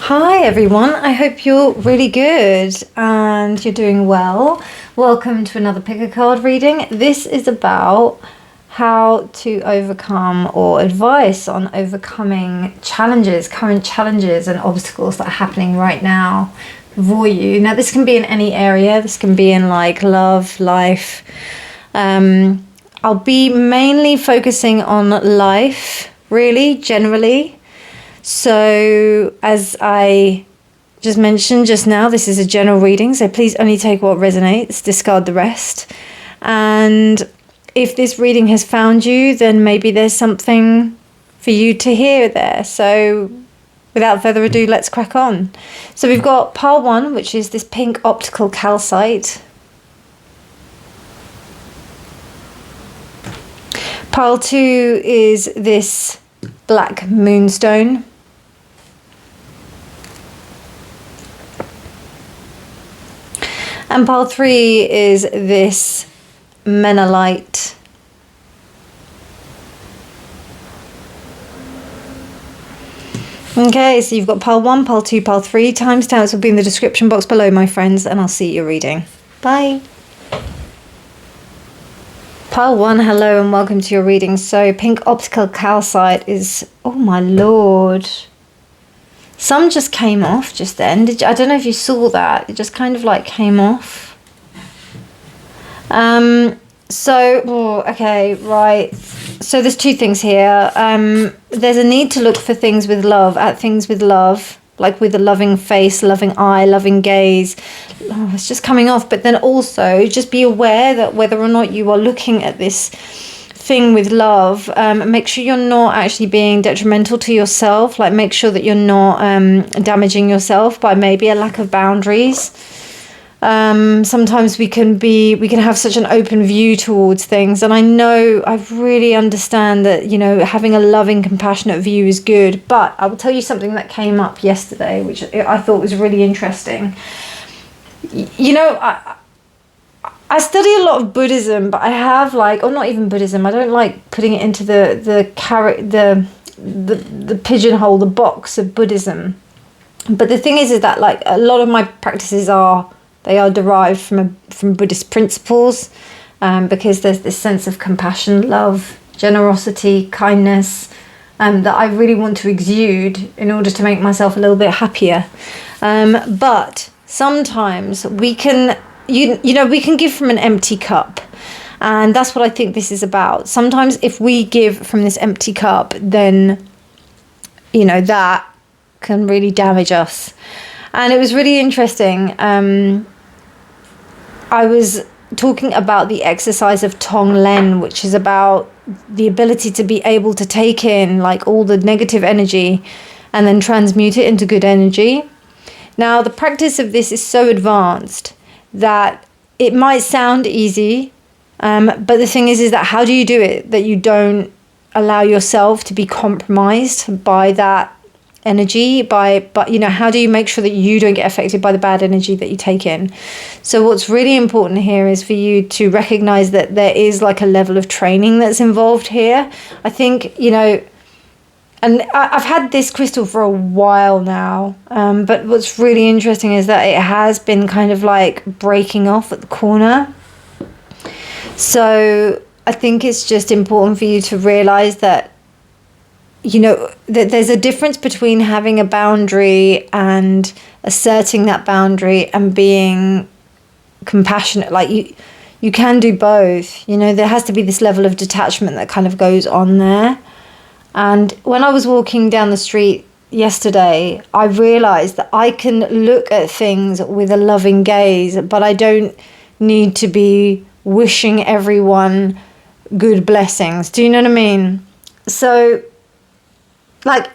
Hi everyone, I hope you're really good and you're doing well. Welcome to another pick a card reading. This is about how to overcome or advice on overcoming challenges, current challenges and obstacles that are happening right now for you. Now this can be in any area, this can be in like love, life. I'll be mainly focusing on life, really, generally. So as I just mentioned just now, this is a general reading, so please only take what resonates, discard the rest. And if this reading has found you, then maybe there's something for you to hear there. So without further ado, let's crack on. So we've got pile 1, which is this pink optical calcite. Pile 2 is this black moonstone. And pile 3 is this menalite. Okay, so you've got pile 1, pile 2, pile 3. Timestamps will be in the description box below, my friends, and I'll see you reading. Bye. Pile 1, hello and welcome to your reading. So pink optical calcite is, oh my lord. Some just came off just then. I don't know if you saw that. It just kind of like came off. Okay, right. So there's two things here. There's a need to look for things with love, at things with love, like with a loving face, loving eye, loving gaze. Oh, it's just coming off. But then also just be aware that whether or not you are looking at this thing with love, make sure you're not actually being detrimental to yourself. Like make sure that you're not damaging yourself by maybe a lack of boundaries. Sometimes we can have such an open view towards things, and I really understand that, you know, having a loving, compassionate view is good. But I will tell you something that came up yesterday, which I thought was really interesting. You know, I study a lot of Buddhism, but I have not even Buddhism. I don't like putting it into the pigeonhole, the box of Buddhism. But the thing is that like a lot of my practices are derived from Buddhist principles, because there's this sense of compassion, love, generosity, kindness, that I really want to exude in order to make myself a little bit happier. But sometimes we can. We can give from an empty cup, and that's what I think this is about. Sometimes if we give from this empty cup, then, you know, that can really damage us. And it was really interesting. I was talking about the exercise of Tong Len, which is about the ability to be able to take in like all the negative energy and then transmute it into good energy. Now, the practice of this is so advanced that it might sound easy, but the thing is that how do you do it that you don't allow yourself to be compromised by that energy, but you know, how do you make sure that you don't get affected by the bad energy that you take in? So what's really important here is for you to recognize that there is like a level of training that's involved here. I think, you know, and I've had this crystal for a while now, but what's really interesting is that it has been kind of like breaking off at the corner. So I think it's just important for you to realize that, you know, that there's a difference between having a boundary and asserting that boundary and being compassionate. Like you can do both. You know, there has to be this level of detachment that kind of goes on there. And when I was walking down the street yesterday, I realized that I can look at things with a loving gaze, but I don't need to be wishing everyone good blessings. Do you know what I mean? So, like,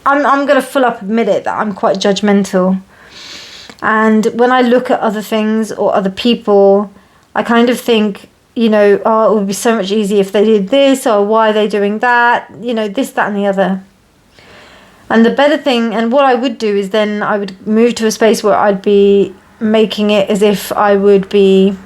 I'm going to full up admit it that I'm quite judgmental. And when I look at other things or other people, I kind of think, you know, oh, it would be so much easier if they did this, or why are they doing that? You know, this, that, and the other. And the better thing, and what I would do is then I would move to a space where I'd be making it as if I would be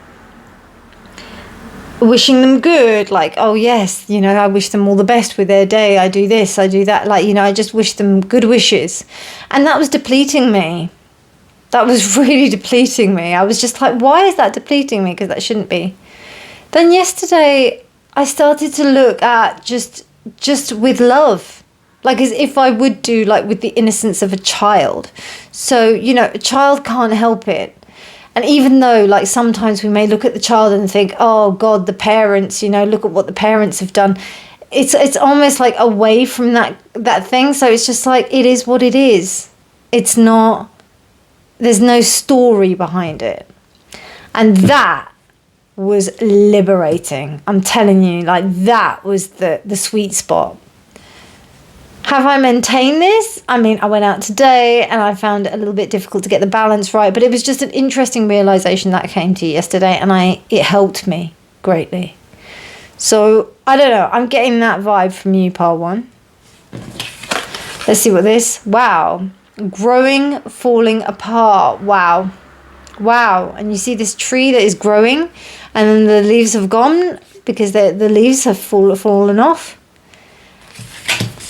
wishing them good, like, oh yes, you know, I wish them all the best with their day, I do this, I do that, like, you know, I just wish them good wishes. And that was depleting me. That was really depleting me. I was just like, why is that depleting me? Because that shouldn't be. Then yesterday I started to look at just with love, like as if I would do, like with the innocence of a child. So, you know, a child can't help it. And even though, like, sometimes we may look at the child and think, oh God, the parents, you know, look at what the parents have done. It's almost like away from that thing. So it's just like, it is what it is. It's not, there's no story behind it. And that was liberating. I'm telling you, like, that was the sweet spot. Have I maintained this? I mean, I went out today and I found it a little bit difficult to get the balance right, but it was just an interesting realization that came to yesterday, and it helped me greatly. So, I don't know, I'm getting that vibe from you, pile 1. Let's see what this, wow. Growing, falling apart, wow. Wow, and you see this tree that is growing, and then the leaves have gone because the leaves have fallen off.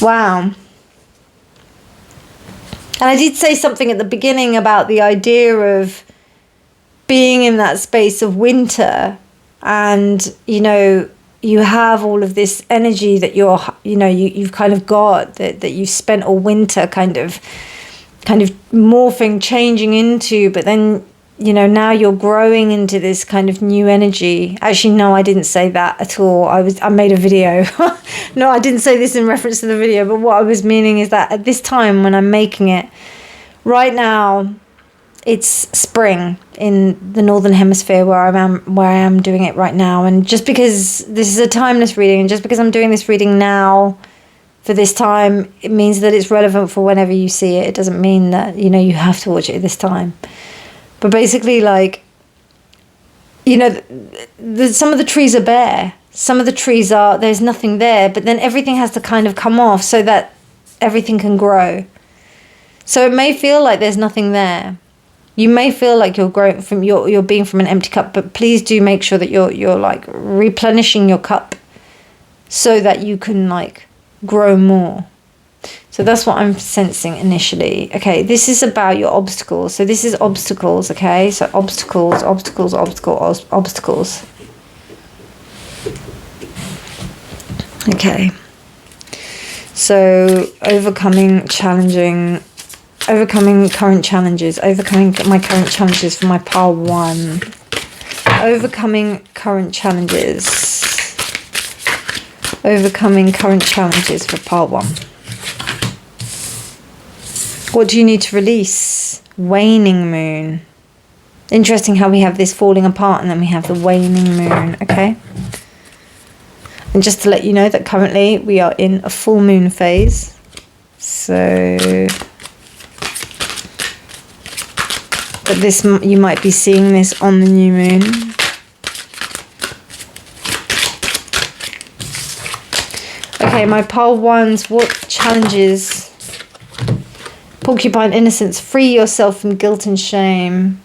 Wow. And I did say something at the beginning about the idea of being in that space of winter, and, you know, you have all of this energy that you've kind of got, that you've spent all winter kind of morphing, changing into, but then, you know, now you're growing into this kind of new energy. Actually, no, I didn't say that at all. I made a video. No, I didn't say this in reference to the video, but what I was meaning is that at this time when I'm making it, right now, it's spring in the Northern Hemisphere where I am doing it right now. And just because this is a timeless reading, and just because I'm doing this reading now for this time, it means that it's relevant for whenever you see it. It doesn't mean that, you know, you have to watch it at this time. But basically, like, you know, some of the trees are bare. Some of the trees there's nothing there, but then everything has to kind of come off so that everything can grow. So it may feel like there's nothing there. You may feel like you're growing from you're being from an empty cup, but please do make sure that you're like replenishing your cup so that you can, like, grow more. So that's what I'm sensing initially. Okay, this is about your obstacles. So this is obstacles, okay? So obstacles. Okay. So overcoming current challenges, overcoming my current challenges for my pile 1. Overcoming current challenges. Overcoming current challenges for pile 1. What do you need to release? Waning moon. Interesting how we have this falling apart and then we have the waning moon, okay? And just to let you know that currently we are in a full moon phase. So, but this, you might be seeing this on the new moon. Okay, my pile 1s, what challenges? Porcupine innocence, free yourself from guilt and shame.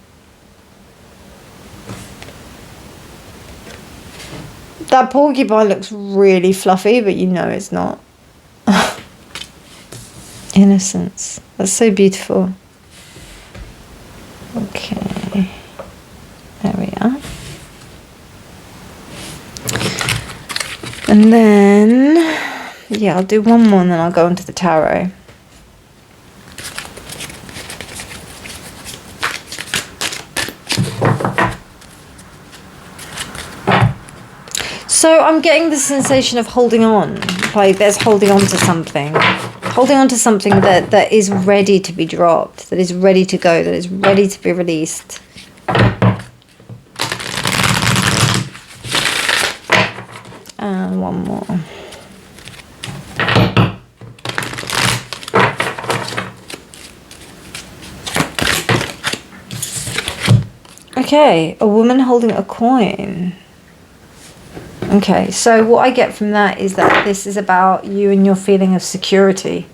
That porcupine looks really fluffy, but you know it's not. Innocence. That's so beautiful. Okay. There we are. And then, yeah, I'll do one more and then I'll go into the tarot. So I'm getting the sensation of holding on, like there's holding on to something that is ready to be dropped, that is ready to go, that is ready to be released. And one more. Okay, a woman holding a coin. Okay, so what I get from that is that this is about you and your feeling of security.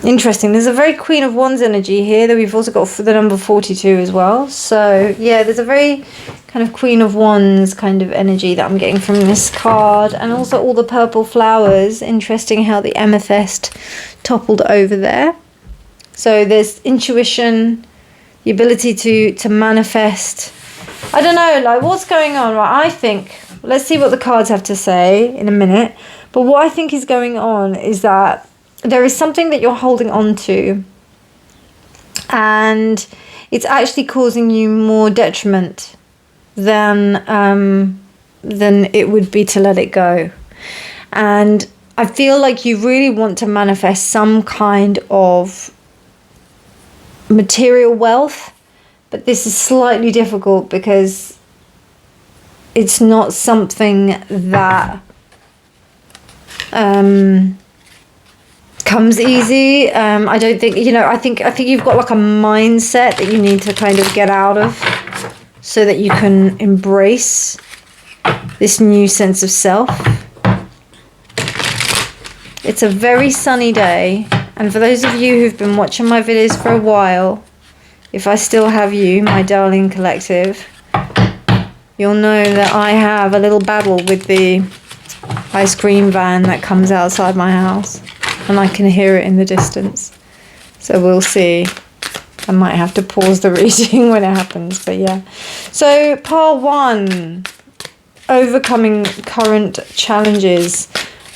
Interesting. There's a very Queen of Wands energy here. That we've also got the number 42 as well. So yeah, there's a very kind of Queen of Wands kind of energy that I'm getting from this card. And also all the purple flowers. Interesting how the amethyst toppled over there. So there's intuition, the ability to manifest. I don't know, like what's going on, right? I think, let's see what the cards have to say in a minute. But what I think is going on is that there is something that you're holding on to, and it's actually causing you more detriment than it would be to let it go. And I feel like you really want to manifest some kind of material wealth, but this is slightly difficult because it's not something that comes easy. I don't think, you know, I think you've got like a mindset that you need to kind of get out of so that you can embrace this new sense of self. It's a very sunny day, and for those of you who've been watching my videos for a while, if I still have you, my darling collective, you'll know that I have a little battle with the ice cream van that comes outside my house. And I can hear it in the distance. So we'll see. I might have to pause the reading when it happens, but yeah. So part 1, overcoming current challenges.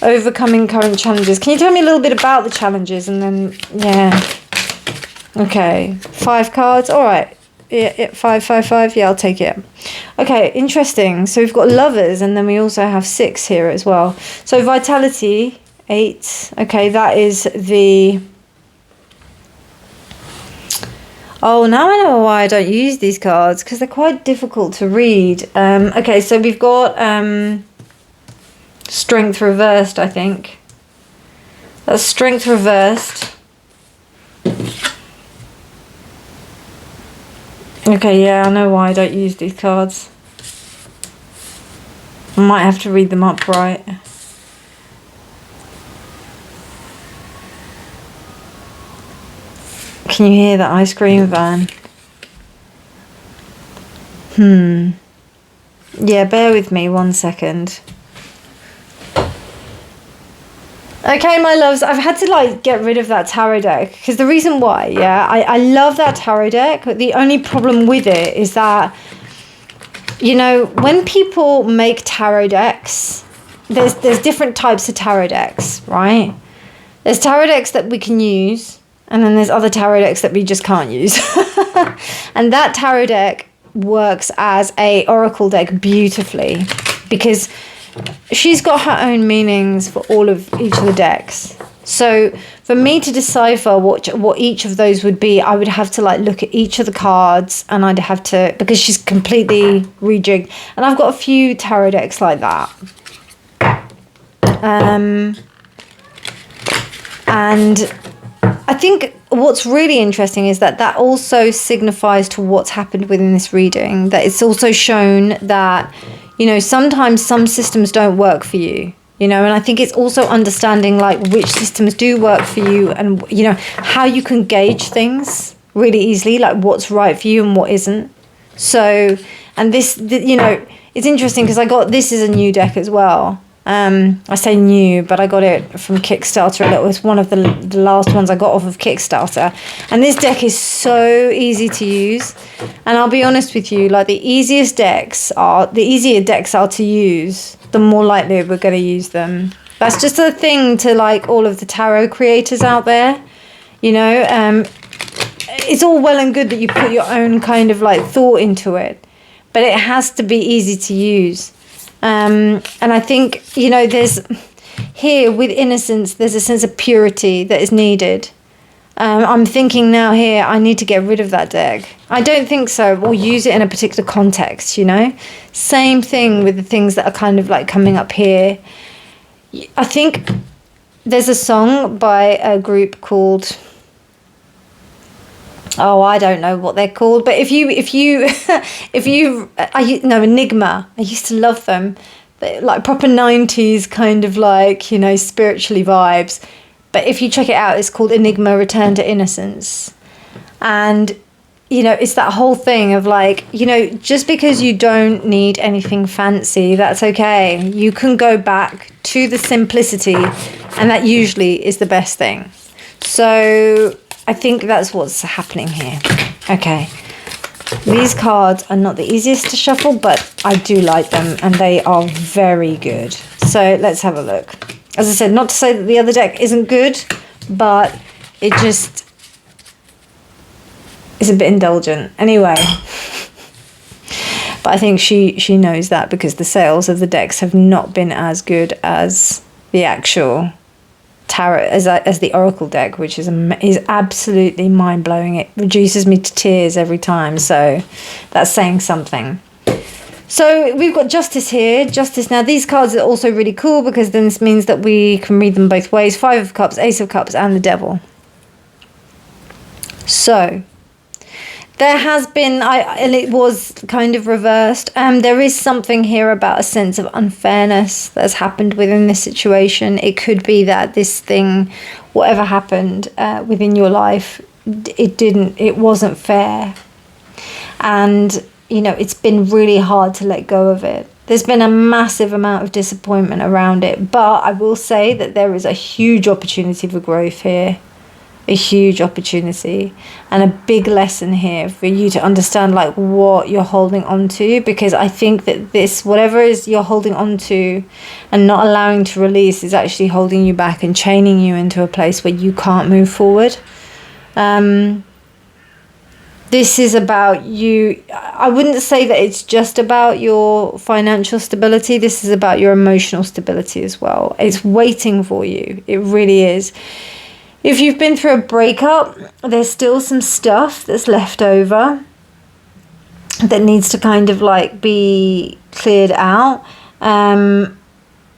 Overcoming current challenges. Can you tell me a little bit about the challenges? And then, yeah. Okay, 5 cards. All right. Yeah, 5, 5, 5. Yeah, I'll take it. Okay, interesting. So we've got lovers, and then we also have 6 here as well. So vitality, 8. Okay, that is the... Oh, now I know why I don't use these cards, because they're quite difficult to read. Okay, so we've got strength reversed, I think. That's strength reversed. Okay, yeah, I know why I don't use these cards. I might have to read them upright. Can you hear that ice cream van? Yeah, bear with me 1 second. Okay, my loves, I've had to like get rid of that tarot deck because the reason why, yeah, I love that tarot deck. But the only problem with it is that, you know, when people make tarot decks, there's different types of tarot decks, right? There's tarot decks that we can use, and then there's other tarot decks that we just can't use. And that tarot deck works as a oracle deck beautifully because she's got her own meanings for each of the decks. So for me to decipher what each of those would be, I would have to like look at each of the cards, and I'd have to, because she's completely rejigged. And I've got a few tarot decks like that. And I think what's really interesting is that also signifies to what's happened within this reading, that it's also shown that, you know, sometimes some systems don't work for you, you know, and I think it's also understanding like which systems do work for you, and, you know, how you can gauge things really easily, like what's right for you and what isn't. So, and this, you know, it's interesting because I got, this is a new deck as well. I say new, but I got it from Kickstarter. It was one of the last ones I got off of Kickstarter. And this deck is so easy to use. And I'll be honest with you, like the easier decks are to use, the more likely we're going to use them. That's just a thing to like all of the tarot creators out there. You know, it's all well and good that you put your own kind of like thought into it, but it has to be easy to use. And I think, you know, there's here with innocence, there's a sense of purity that is needed. I'm thinking now here, I need to get rid of that deck. I don't think so, or use it in a particular context, you know. Same thing with the things that are kind of like coming up here. I think there's a song by a group called, oh, I don't know what they're called, but Enigma. I used to love them. They're like proper 90s kind of like, you know, spiritually vibes. But if you check it out, it's called Enigma Return to Innocence. And, you know, it's that whole thing of like, you know, just because you don't need anything fancy, that's okay. You can go back to the simplicity, and that usually is the best thing. So I think that's what's happening here. Okay. These cards are not the easiest to shuffle, but I do like them, and they are very good. So let's have a look. As I said, not to say that the other deck isn't good, but it just is a bit indulgent. Anyway, but I think she knows that, because the sales of the decks have not been as good as the actual tarot, as the Oracle deck, which is absolutely mind-blowing. It reduces me to tears every time, so that's saying something. So we've got Justice here. Justice. Now these cards are also really cool, because then this means that we can read them both ways. 5 of Cups, Ace of Cups, and the Devil. So there has been, and it was kind of reversed. There is something here about a sense of unfairness that's happened within this situation. It could be that this thing, whatever happened within your life, it wasn't fair. And, you know, it's been really hard to let go of it. There's been a massive amount of disappointment around it. But I will say that there is a huge opportunity for growth here. A huge opportunity and a big lesson here for you to understand like what you're holding on to, because I think that this, whatever is you're holding on to and not allowing to release, is actually holding you back and chaining you into a place where you can't move forward. This is about you. I wouldn't say that it's just about your financial stability. This is about your emotional stability as well. It's waiting for you. It really is. If you've been through a breakup, there's still some stuff that's left over that needs to kind of like be cleared out. And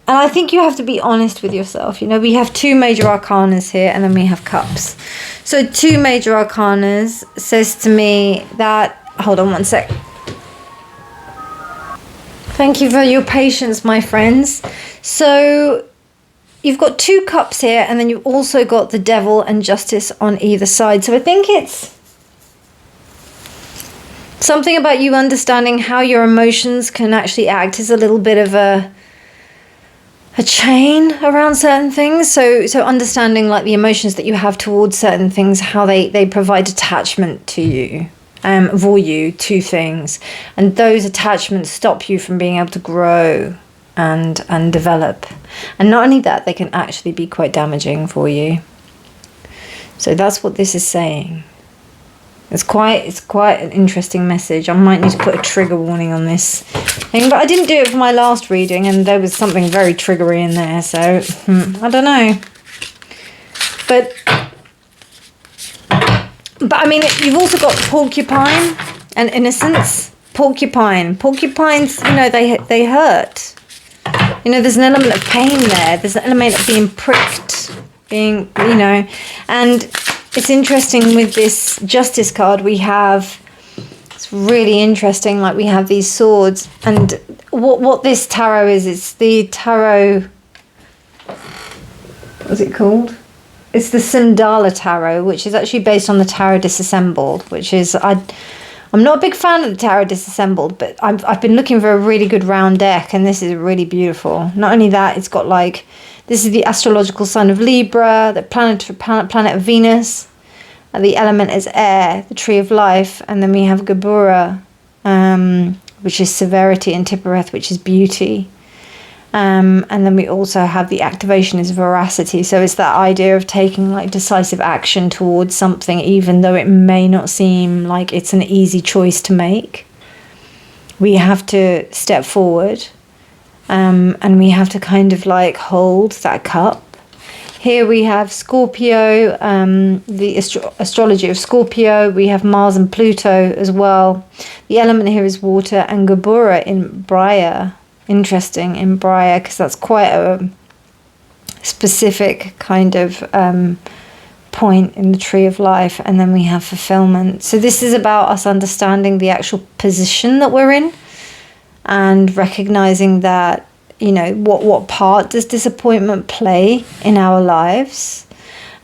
I think you have to be honest with yourself. You know, we have 2 major arcanas here, and then we have cups. So 2 major arcanas says to me that, hold on one sec. Thank you for your patience, my friends. So you've got 2 cups here, and then you've also got the Devil and Justice on either side. So I think it's something about you understanding how your emotions can actually act as a little bit of a chain around certain things. So understanding like the emotions that you have towards certain things, how they provide attachment to you, for you to things. And those attachments stop you from being able to grow and develop. And not only that, they can actually be quite damaging for you. So that's what this is saying. It's quite an interesting message. I might need to put a trigger warning on this thing, but I didn't do it for my last reading, and there was something very triggery in there, so I don't know. But I mean, you've also got Porcupine and Innocence. Porcupines, you know, they hurt. You know, there's an element of pain there. There's an element of being pricked, being, you know. And it's interesting with this Justice card we have, it's really interesting, like we have these swords. And what this tarot is, it's the tarot, what's it called? It's the Symdala Tarot, which is actually based on the Tarot Disassembled, which is, I'm not a big fan of the Tarot Disassembled, but I've been looking for a really good round deck, and this is really beautiful. Not only that, it's got like, this is the astrological sign of Libra, the planet of Venus, and the element is air, the tree of life, and then we have Gabura, which is severity, and Tippereth, which is beauty. And then we also have the activation is veracity. So it's that idea of taking like decisive action towards something, even though it may not seem like it's an easy choice to make. We have to step forward, and we have to kind of like hold that cup. Here we have Scorpio, the astrology of Scorpio. We have Mars and Pluto as well. The element here is water, and Gabura in Briar. Interesting, in Briar, because that's quite a specific kind of point in the tree of life. And then we have fulfillment. So this is about us understanding the actual position that we're in, and recognizing that, you know, what part does disappointment play in our lives,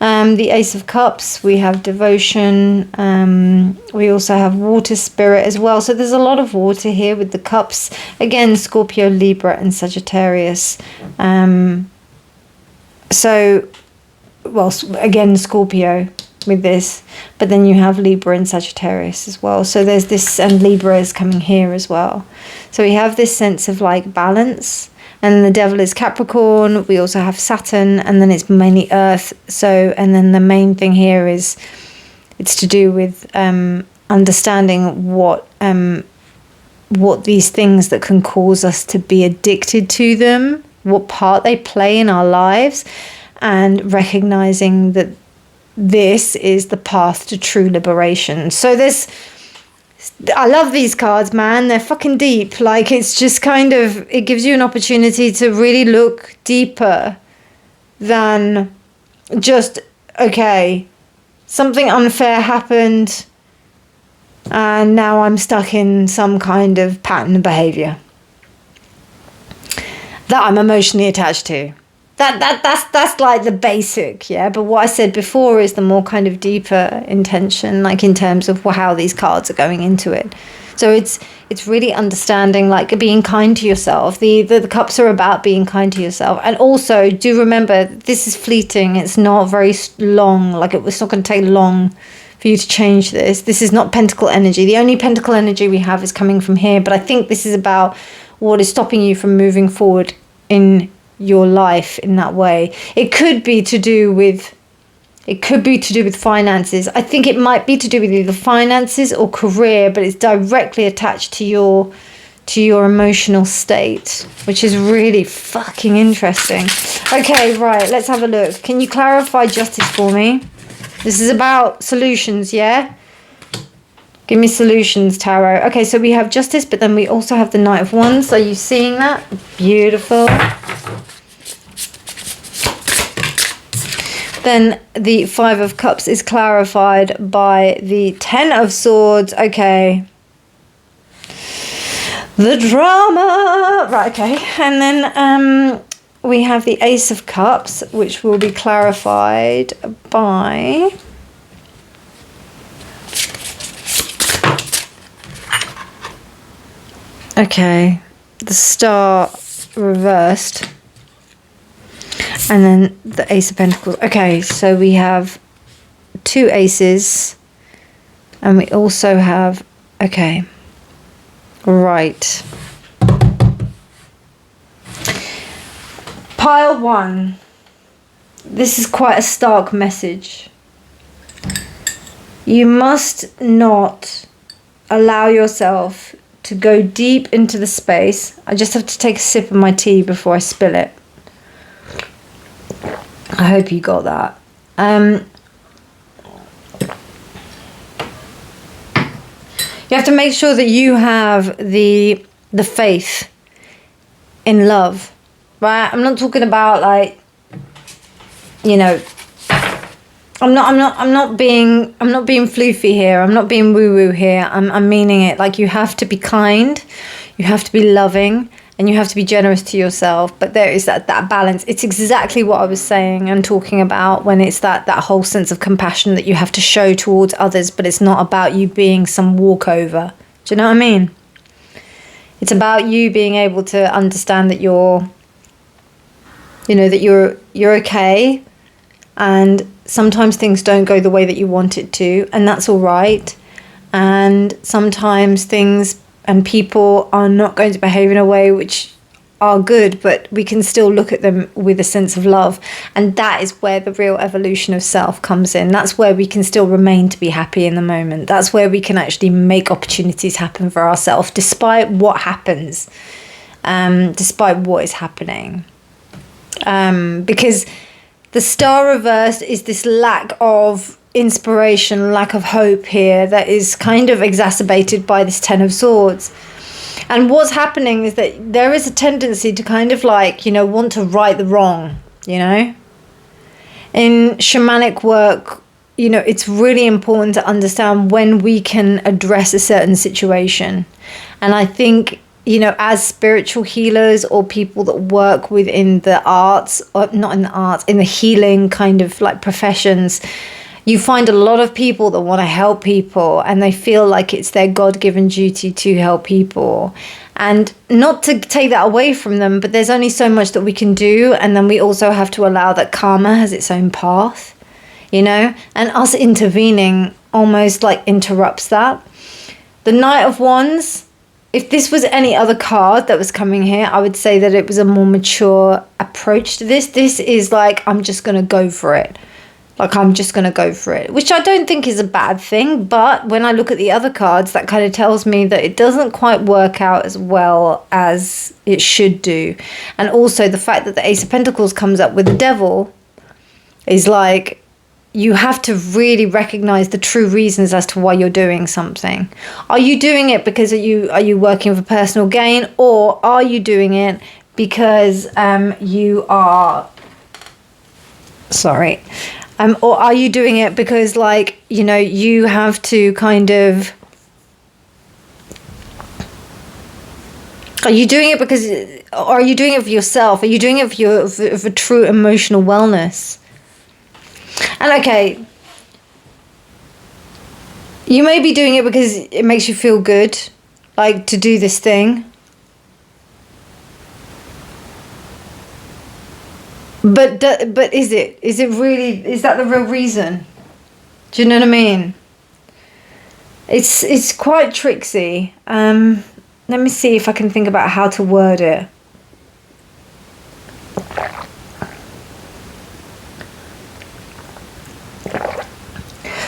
The Ace of Cups, we have devotion. We also have water spirit as well. So there's a lot of water here with the cups. Again, Scorpio, Libra, and Sagittarius. So, well, again, Scorpio with this. But then you have Libra and Sagittarius as well. So there's this, and Libra is coming here as well. So we have this sense of like balance. And the devil is Capricorn. We also have Saturn, and then it's mainly Earth. So, and then the main thing here is it's to do with understanding what these things that can cause us to be addicted to them, what part they play in our lives, and recognizing that this is the path to true liberation. So I love these cards, man. They're fucking deep. Like, it's just kind of, it gives you an opportunity to really look deeper than just, okay, something unfair happened and now I'm stuck in some kind of pattern of behavior that I'm emotionally attached to. That's like the basic, yeah. But what I said before is the more kind of deeper intention, like in terms of how these cards are going into it. So it's really understanding, like being kind to yourself. The cups are about being kind to yourself, and also do remember this is fleeting. It's not very long. Like it's not going to take long for you to change this. This is not pentacle energy. The only pentacle energy we have is coming from here. But I think this is about what is stopping you from moving forward in your life in that way. It could be to do with finances. I think it might be to do with either finances or career, but it's directly attached to your emotional state, which is really fucking interesting. Okay, right, let's have a look. Can you clarify justice for me? This is about solutions, yeah? Give me solutions, Tarot. Okay, so we have justice, but then we also have the Knight of Wands. Are you seeing that? Beautiful. Then the Five of Cups is clarified by the Ten of Swords. Okay. The drama. Right, okay. And then we have the Ace of Cups, which will be clarified by... Okay. The Star reversed. And then the Ace of Pentacles. Okay, so we have two aces. And we also have... Okay. Right. Pile one. This is quite a stark message. You must not allow yourself to go deep into the space. I just have to take a sip of my tea before I spill it. I hope you got that. You have to make sure that you have the faith in love, right? I'm not talking about like, you know, I'm not being floofy here. I'm not being woo-woo here. I'm meaning it. Like, you have to be kind, you have to be loving, and you have to be generous to yourself. But there is that balance. It's exactly what I was saying and talking about when it's that whole sense of compassion that you have to show towards others, but it's not about you being some walkover. Do you know what I mean? It's about you being able to understand that you're okay, and sometimes things don't go the way that you want it to, and that's all right. And sometimes things and people are not going to behave in a way which are good, but we can still look at them with a sense of love. And that is where the real evolution of self comes in. That's where we can still remain to be happy in the moment. That's where we can actually make opportunities happen for ourselves, despite what happens, despite what is happening. Because the Star reversed is this lack of inspiration, lack of hope here that is kind of exacerbated by this Ten of Swords. And what's happening is that there is a tendency to kind of like, want to right the wrong, In shamanic work, it's really important to understand when we can address a certain situation. And I think you know, as spiritual healers or people that work within the arts, or not in the arts, in the healing kind of like professions, you find a lot of people that want to help people and they feel like it's their God-given duty to help people. And not to take that away from them, but there's only so much that we can do. And then we also have to allow that karma has its own path, you know, and us intervening almost like interrupts that. The Knight of Wands, if this was any other card that was coming here, I would say that it was a more mature approach to this. This is like, I'm just going to go for it. Like, I'm just going to go for it, which I don't think is a bad thing. But when I look at the other cards, that kind of tells me that it doesn't quite work out as well as it should do. And also the fact that the Ace of Pentacles comes up with the Devil is like, you have to really recognize the true reasons as to why you're doing something. Are you doing it because are you working for personal gain, or are you doing it because you are... Sorry. Or are you doing it because, like, you know, you have to kind of... Are you doing it because... Or are you doing it for yourself? Are you doing it for true emotional wellness? And okay, you may be doing it because it makes you feel good, like, to do this thing. But is it really, is that the real reason? Do you know what I mean? It's quite tricksy. Let me see if I can think about how to word it.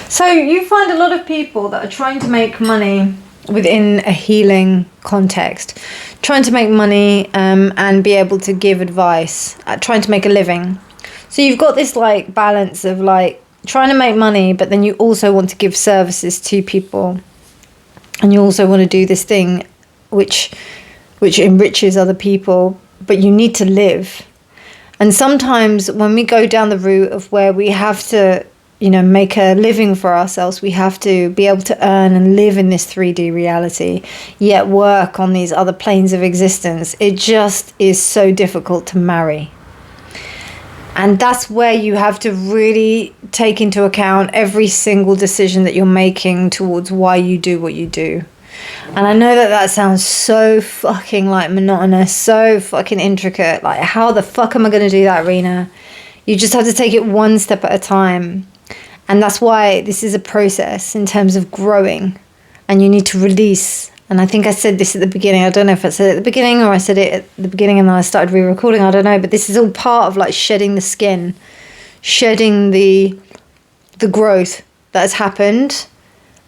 So you find a lot of people that are trying to make money within a healing context, trying to make money and be able to give advice, trying to make a living. So you've got this like balance of like trying to make money, but then you also want to give services to people, and you also want to do this thing which enriches other people, but you need to live. And sometimes when we go down the route of where we have to, you know, make a living for ourselves, we have to be able to earn and live in this 3D reality, yet work on these other planes of existence. It just is so difficult to marry. And that's where you have to really take into account every single decision that you're making towards why you do what you do. And I know that that sounds so fucking like monotonous, so fucking intricate. Like, how the fuck am I going to do that, Reena? You just have to take it one step at a time. And that's why this is a process in terms of growing, and you need to release. And I think I said this at the beginning. I don't know if I said it at the beginning or I said it at the beginning and then I started re-recording. I don't know. But this is all part of like shedding the skin, shedding the growth that has happened,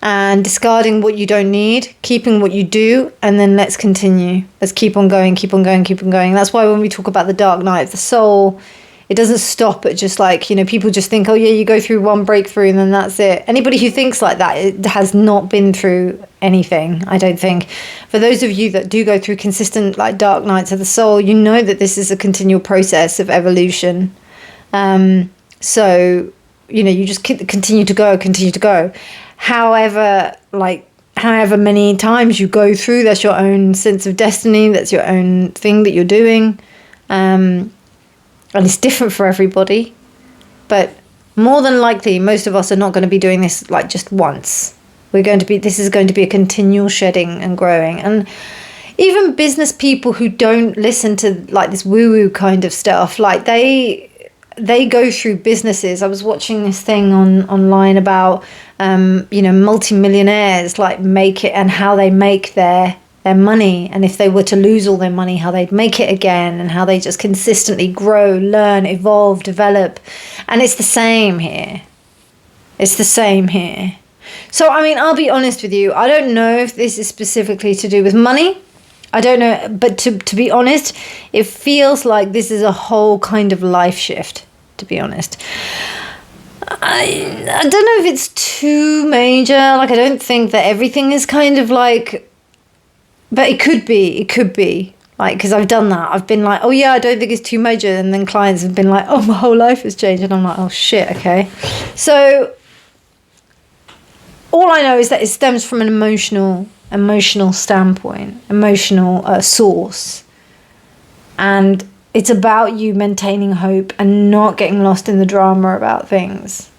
and discarding what you don't need, keeping what you do, and then let's continue. Let's keep on going, keep on going, keep on going. That's why when we talk about the dark night of the soul, it doesn't stop at just like, you know, people just think, oh yeah, you go through one breakthrough and then that's it. Anybody who thinks like that, it has not been through anything, I don't think. For those of you that do go through consistent like dark nights of the soul, you know that this is a continual process of evolution. So, you know, you just continue to go. However many times you go through, that's your own sense of destiny, that's your own thing that you're doing. And it's different for everybody, but more than likely, most of us are not going to be doing this like just once. This is going to be a continual shedding and growing. And even business people who don't listen to like this woo-woo kind of stuff, like they go through businesses. I was watching this thing online about, you know, multimillionaires like make it and how they make their money, and if they were to lose all their money, how they'd make it again, and how they just consistently grow, learn, evolve, develop. And it's the same here. So, I mean, I'll be honest with you. I don't know if this is specifically to do with money. I don't know. But to be honest, it feels like this is a whole kind of life shift, to be honest. I don't know if it's too major. Like, I don't think that everything is kind of like... But it could be, like, because I've done that. I've been like, oh yeah, I don't think it's too major. And then clients have been like, oh, my whole life has changed. And I'm like, oh shit, okay. So all I know is that it stems from an emotional emotional standpoint, emotional source. And it's about you maintaining hope and not getting lost in the drama about things.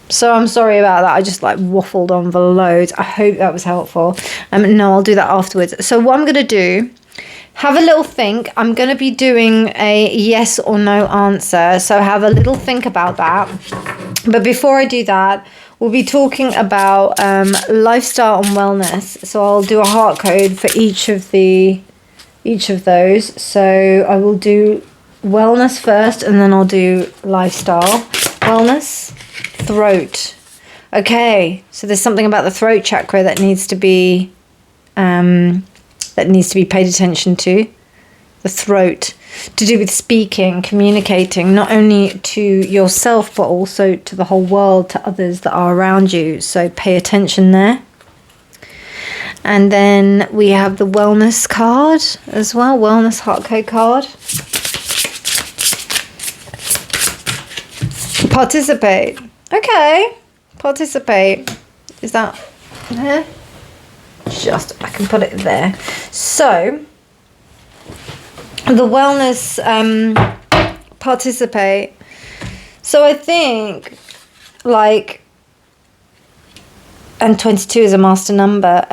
So I'm sorry about that. I just like waffled on for loads. I hope that was helpful. No, I'll do that afterwards. So what I'm going to do, have a little think. I'm going to be doing a yes or no answer. So have a little think about that. But before I do that, we'll be talking about lifestyle and wellness. So I'll do a heart code for each of those. So I will do wellness first, and then I'll do lifestyle. Wellness, throat. Okay, so there's something about the throat chakra that needs to be paid attention to. The throat, to do with speaking, communicating, not only to yourself but also to the whole world, to others that are around you. So pay attention there. And then we have the wellness card as well, wellness heart code card. Participate. Okay, participate. Is that there? Just, I can put it there. So, the wellness, participate. So I think, like, and 22 is a master number.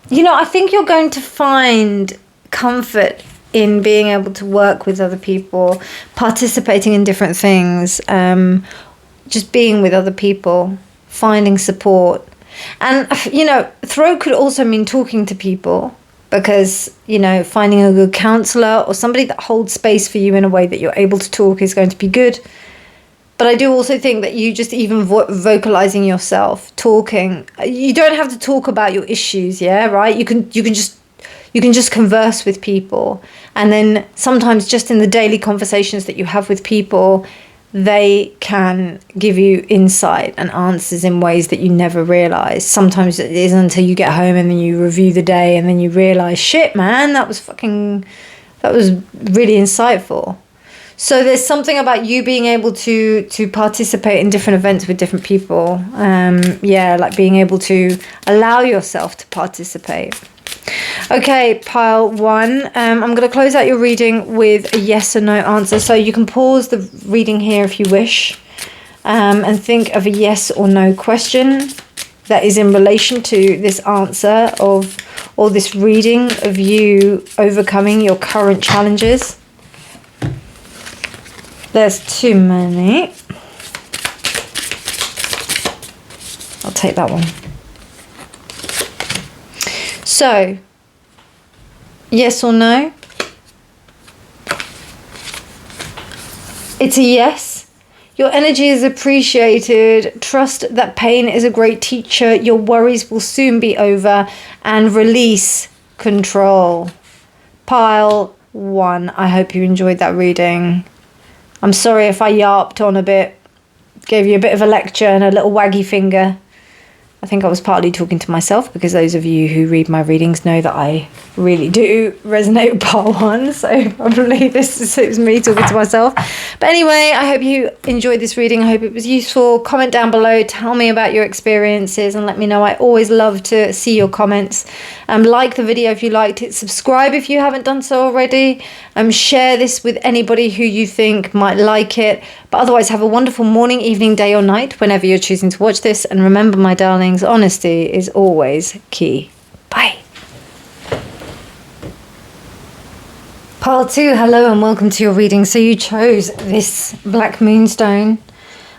You know, I think you're going to find comfort in being able to work with other people, participating in different things, just being with other people, finding support. And, you know, throat could also mean talking to people, because, you know, finding a good counselor or somebody that holds space for you in a way that you're able to talk is going to be good. But I do also think that you just even vocalizing yourself, talking, you don't have to talk about your issues, yeah, right? You can just converse with people. And then sometimes just in the daily conversations that you have with people, they can give you insight and answers in ways that you never realize. Sometimes it isn't until you get home and then you review the day and then you realize, shit, man, that was really insightful. So there's something about you being able to participate in different events with different people. Like being able to allow yourself to participate. Okay, pile one. I'm going to close out your reading with a yes or no answer. So you can pause the reading here if you wish, and think of a yes or no question that is in relation to this answer or this reading of you overcoming your current challenges. There's too many. I'll take that one. So, yes or no? It's a yes. Your energy is appreciated. Trust that pain is a great teacher. Your worries will soon be over. And release control. Pile one. I hope you enjoyed that reading. I'm sorry if I yarped on a bit, gave you a bit of a lecture and a little waggy finger. I think I was partly talking to myself, because those of you who read my readings know that I really do resonate with part one. So probably this is me talking to myself. But anyway, I hope you enjoyed this reading. I hope it was useful. Comment down below. Tell me about your experiences and let me know. I always love to see your comments. Like the video if you liked it. Subscribe if you haven't done so already. Share this with anybody who you think might like it. But otherwise, have a wonderful morning, evening, day or night, whenever you're choosing to watch this. And remember, my darlings, honesty is always key. Bye. Part 2, hello and welcome to your reading. So you chose this Black Moonstone.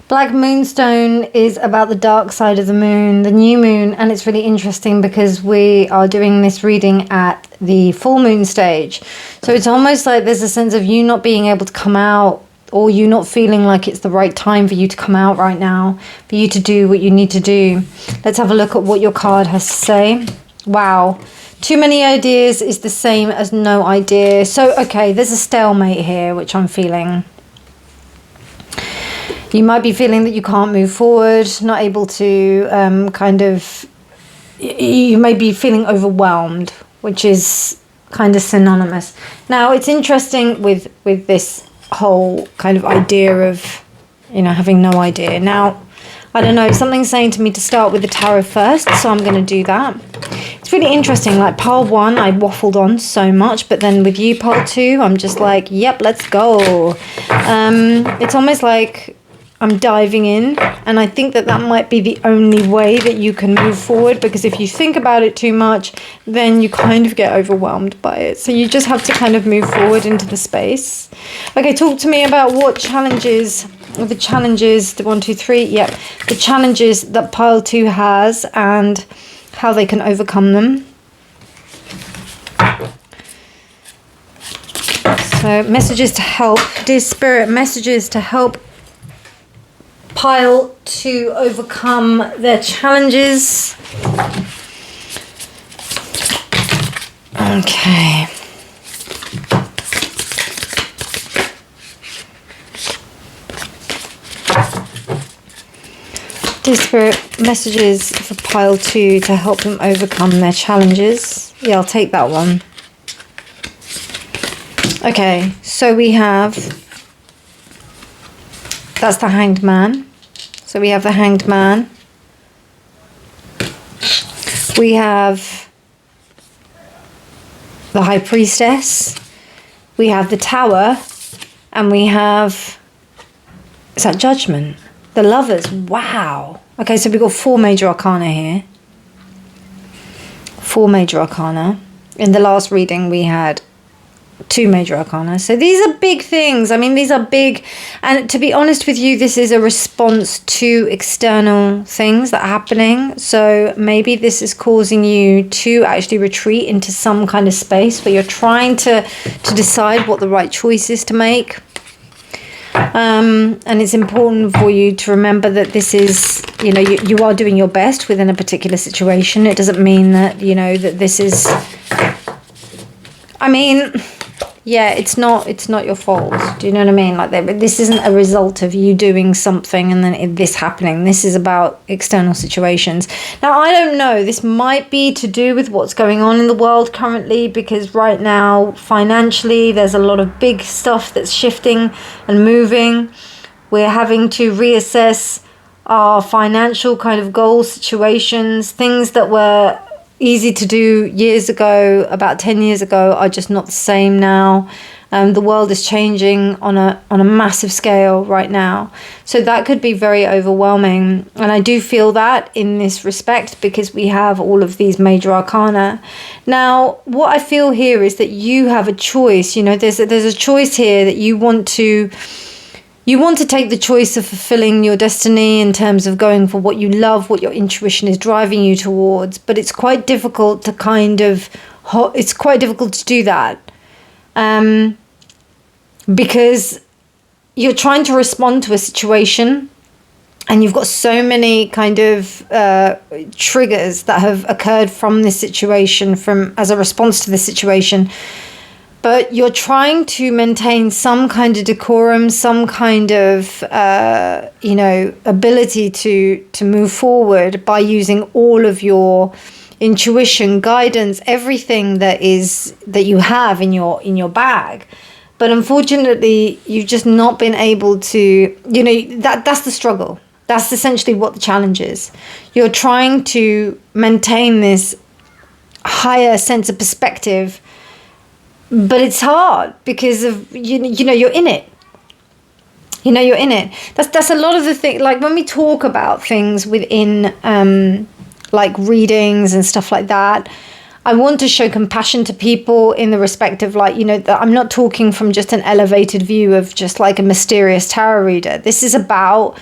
Black Moonstone is about the dark side of the moon, the new moon, and it's really interesting because we are doing this reading at the full moon stage. So it's almost like there's a sense of you not being able to come out, or you not feeling like it's the right time for you to come out right now, for you to do what you need to do. Let's have a look at what your card has to say. Wow. Too many ideas is the same as no idea. So, okay, there's a stalemate here, which I'm feeling. You might be feeling that you can't move forward, not able to you may be feeling overwhelmed, which is kind of synonymous. Now, it's interesting with this whole kind of idea of, having no idea. Now, I don't know, something's saying to me to start with the tarot first, so I'm going to do that. It's really interesting, like pile 1 I waffled on so much, but then with you pile 2 I'm just like, yep, let's go. It's almost like I'm diving in, and I think that that might be the only way that you can move forward, because if you think about it too much, then you kind of get overwhelmed by it. So you just have to kind of move forward into the space. Okay, talk to me about what challenges, the challenges, the 1, 2, 3, yep, the challenges that pile 2 has and how they can overcome them. So messages to help, dear Spirit, messages to help pile to overcome their challenges. Okay. Dear Spirit, messages for pile 2 to help them overcome their challenges. Yeah, I'll take that one. Okay, so we have, that's the Hanged Man. So we have the Hanged Man. We have the High Priestess. We have the Tower. And we have, is that Judgment? The Lovers. Wow. Okay, so we've got 4 major arcana here. 4 major arcana. In the last reading we had 2 major arcana. So these are big things. I mean, these are big. And to be honest with you, this is a response to external things that are happening. So maybe this is causing you to actually retreat into some kind of space where you're trying to decide what the right choice is to make. And it's important for you to remember that this is, you know, you are doing your best within a particular situation. It doesn't mean that, you know, that this is, I mean, yeah, it's not your fault. Do you know what I mean? Like, this isn't a result of you doing something and then this happening. This is about external situations. Now, I don't know. This might be to do with what's going on in the world currently, because right now, financially, there's a lot of big stuff that's shifting and moving. We're having to reassess our financial kind of goal situations. Things that were easy to do years ago, about 10 years ago, are just not the same now. The world is changing on a massive scale right now. So that could be very overwhelming. And I do feel that in this respect, because we have all of these major arcana. Now, what I feel here is that you have a choice. You know, there's a choice here that you want to take the choice of fulfilling your destiny in terms of going for what you love, what your intuition is driving you towards. But it's quite difficult to do that. Because you're trying to respond to a situation and you've got so many kind of triggers that have occurred from this situation, as a response to this situation. But you're trying to maintain some kind of decorum, some kind of, ability to move forward by using all of your intuition, guidance, everything that you have in your bag. But unfortunately, you've just not been able to, that's the struggle. That's essentially what the challenge is. You're trying to maintain this higher sense of perspective, but it's hard because of, you're in it. You're in it. That's a lot of the thing. Like when we talk about things within like readings and stuff like that, I want to show compassion to people in the respect of that I'm not talking from just an elevated view of just like a mysterious tarot reader. This is about,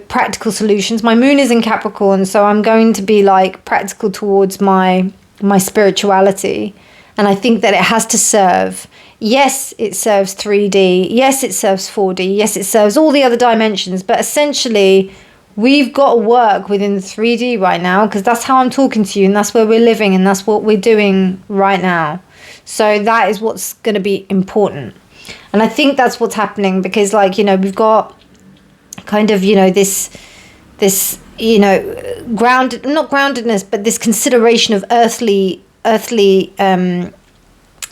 practical solutions. My moon is in Capricorn, so I'm going to be like practical towards my spirituality. And I think that it has to serve. Yes, it serves 3D. Yes, it serves 4D. Yes, it serves all the other dimensions. But essentially, we've got to work within the 3D right now, because that's how I'm talking to you, and that's where we're living, and that's what we're doing right now. So that is what's going to be important. And I think that's what's happening, because we've got kind of, this not groundedness, but this consideration of earthly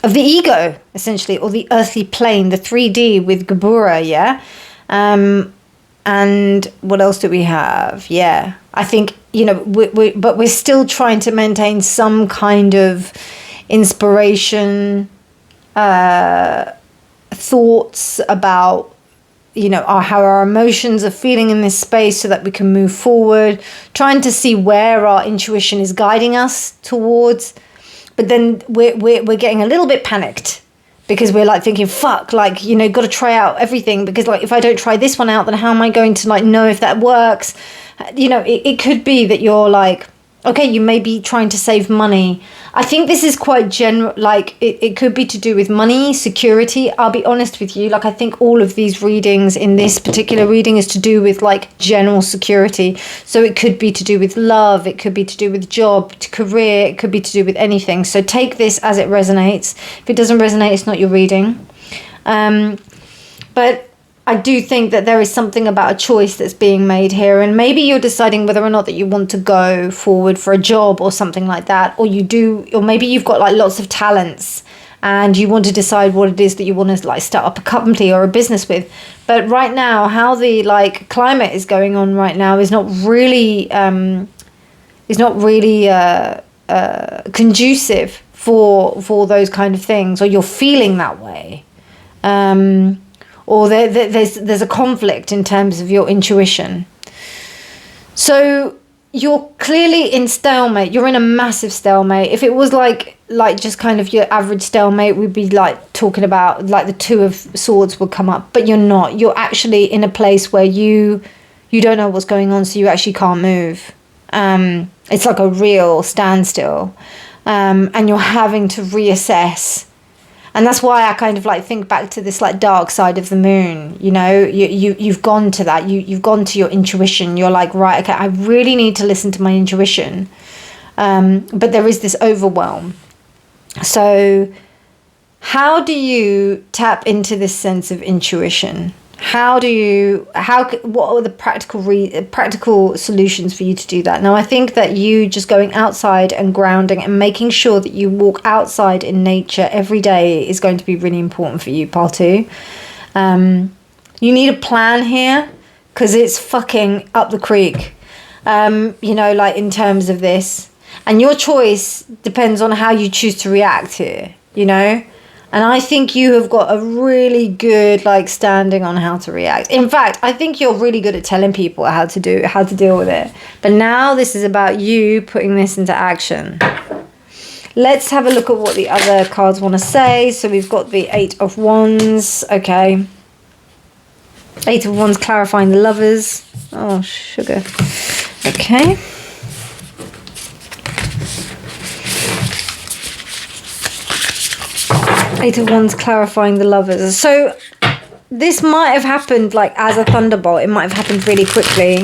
of the ego, essentially, or the earthly plane, the 3D with Gabura, yeah? And And what else do we have? Yeah, I think, you know, but we're still trying to maintain some kind of inspiration, thoughts about, you know, how our emotions are feeling in this space so that we can move forward, trying to see where our intuition is guiding us towards. But then we're getting a little bit panicked, because we're like thinking, fuck, like, you know, got to try out everything, because like if I don't try this one out, then how am I going to like know if that works? You know, it could be that you're like, okay, you may be trying to save money. I think this is quite general, like it could be to do with money, security. I'll be honest with you, like I think all of these readings in this particular reading is to do with like general security. So it could be to do with love, it could be to do with job, career, it could be to do with anything. So take this as it resonates. If it doesn't resonate, it's not your reading. But I do think that there is something about a choice that's being made here, and maybe you're deciding whether or not that you want to go forward for a job or something like that, or you do, or maybe you've got like lots of talents and you want to decide what it is that you want to like start up a company or a business with. But right now, how the like climate is going on right now is not really conducive for those kind of things, or you're feeling that way. Or there's a conflict in terms of your intuition. So you're clearly in stalemate. You're in a massive stalemate. If it was like just kind of your average stalemate, we'd be like talking about like the Two of Swords would come up, but you're not. You're actually in a place where you don't know what's going on, so you actually can't move. It's like a real standstill, and you're having to reassess. And that's why I kind of like think back to this like dark side of the moon. You know, you've gone to that. You've gone to your intuition. You're like, right, okay, I really need to listen to my intuition. But there is this overwhelm. So how do you tap into this sense of intuition? What are the practical solutions for you to do that? Now, I think that you just going outside and grounding and making sure that you walk outside in nature every day is going to be really important for you, Pile 2. You need a plan here, because it's fucking up the creek, you know, like in terms of this. And your choice depends on how you choose to react here, you know? And I think you have got a really good like standing on how to react. In fact, I think you're really good at telling people how to deal with it. But now this is about you putting this into action. Let's have a look at what the other cards want to say. So we've got the Eight of Wands. Okay. Eight of Wands clarifying the Lovers. Oh, sugar. Okay. Eight of Wands clarifying the Lovers. So this might have happened like as a thunderbolt. It might have happened really quickly.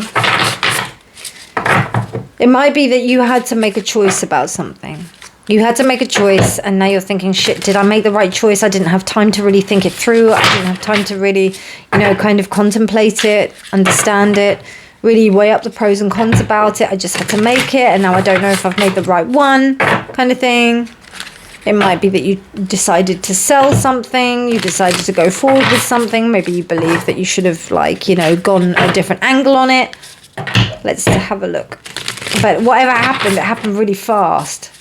It might be that you had to make a choice about something. You had to make a choice, and now you're thinking, shit, did I make the right choice? I didn't have time to really think it through. I didn't have time to really, you know, kind of contemplate it, understand it, really weigh up the pros and cons about it. I just had to make it, and now I don't know if I've made the right one, kind of thing. It might be that you decided to sell something, you decided to go forward with something. Maybe you believe that you should have, like, you know, gone a different angle on it. Let's have a look. But whatever happened, it happened really fast.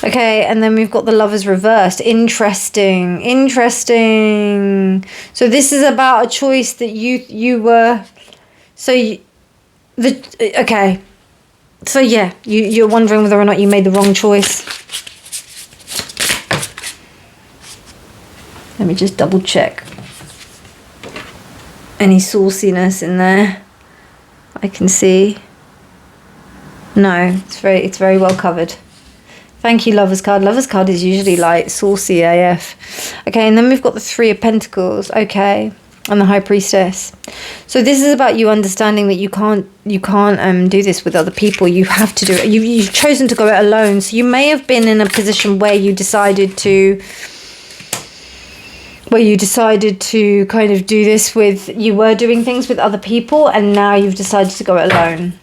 Okay, and then we've got the Lovers reversed. Interesting. So this is about a choice that you were... Okay. So yeah, you're wondering whether or not you made the wrong choice. Let me just double check. Any sauciness in there? I can see. No, it's very well covered. Thank you, Lovers card. Lovers card is usually like saucy AF. Okay, and then we've got the Three of Pentacles. Okay. And the High Priestess. So this is about you understanding that you can't do this with other people. You have to do it. You've chosen to go it alone. So you may have been in a position where you decided to kind of do this with, you were doing things with other people, and now you've decided to go it alone.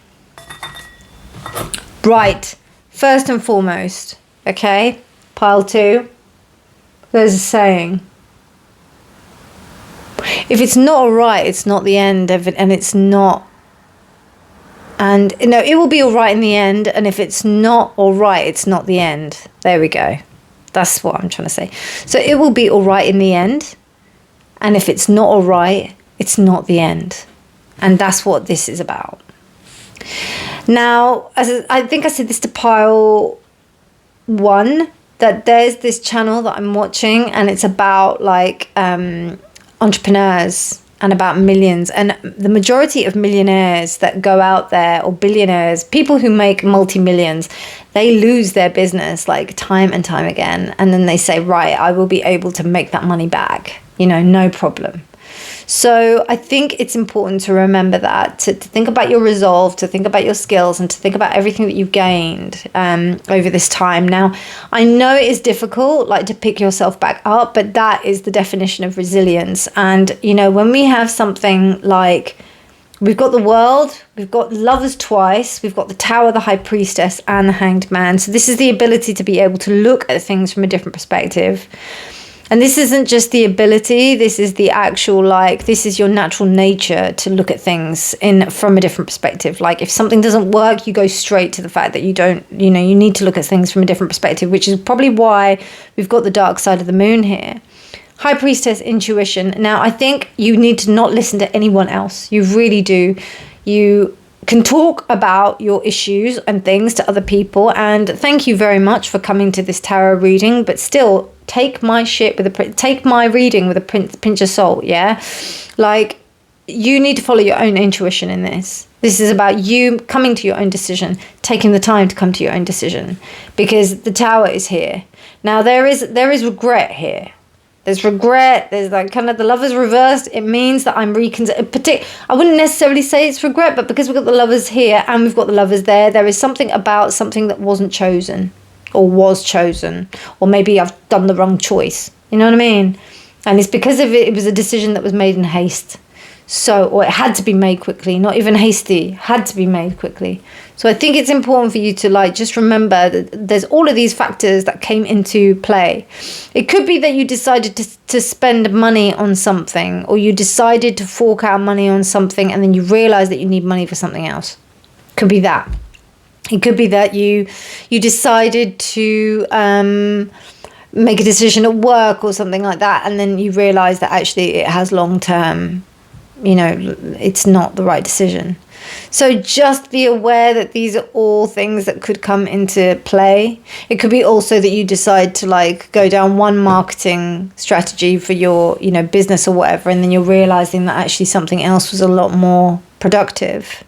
Right. First and foremost, okay, Pile 2, there's a saying. If it's not all right, it's not the end of it, and it's not. And no, it will be all right in the end. And if it's not all right, it's not the end. There we go. That's what I'm trying to say. So it will be all right in the end. And if it's not all right, it's not the end. And that's what this is about. Now, as I think I said this to pile 1, that there's this channel that I'm watching, and it's about like entrepreneurs and about millions. And the majority of millionaires that go out there, or billionaires, people who make multi-millions, they lose their business like time and time again. And then they say, right, I will be able to make that money back, you know, no problem. So I think it's important to remember that, to think about your resolve, to think about your skills, and to think about everything that you've gained over this time. Now, I know it is difficult, like, to pick yourself back up, but that is the definition of resilience. And, you know, when we have something like, we've got the World, we've got Lovers twice, we've got the Tower, the High Priestess, and the Hanged Man. So this is the ability to be able to look at things from a different perspective. And this isn't just the ability, this is the actual, like, this is your natural nature to look at things from a different perspective. Like, if something doesn't work, you go straight to the fact that you don't, you know, you need to look at things from a different perspective, which is probably why we've got the dark side of the moon here. High Priestess, intuition. Now, I think you need to not listen to anyone else. You really do. You can talk about your issues and things to other people, and thank you very much for coming to this tarot reading, but still take my shit with take my reading with a pinch of salt. Yeah, like, you need to follow your own intuition in this. This is about you coming to your own decision, taking the time to come to your own decision, because the Tower is here. Now, there is regret here. There's regret. There's like kind of the Lovers reversed. It means that I'm reconsidering. I wouldn't necessarily say it's regret, but because we've got the Lovers here and we've got the Lovers there is something about something that wasn't chosen, or was chosen, or maybe I've done the wrong choice. You know what I mean? And it's because of it was a decision that was made in haste. So, or it had to be made quickly, not even hasty, had to be made quickly. So I think it's important for you to, like, just remember that there's all of these factors that came into play. It could be that you decided to spend money on something, or you decided to fork out money on something, and then you realize that you need money for something else. Could be that. It could be that you decided to make a decision at work or something like that, and then you realize that actually it has long-term, you know, it's not the right decision. So just be aware that these are all things that could come into play. It could be also that you decide to, like, go down one marketing strategy for your, you know, business or whatever, and then you're realizing that actually something else was a lot more productive.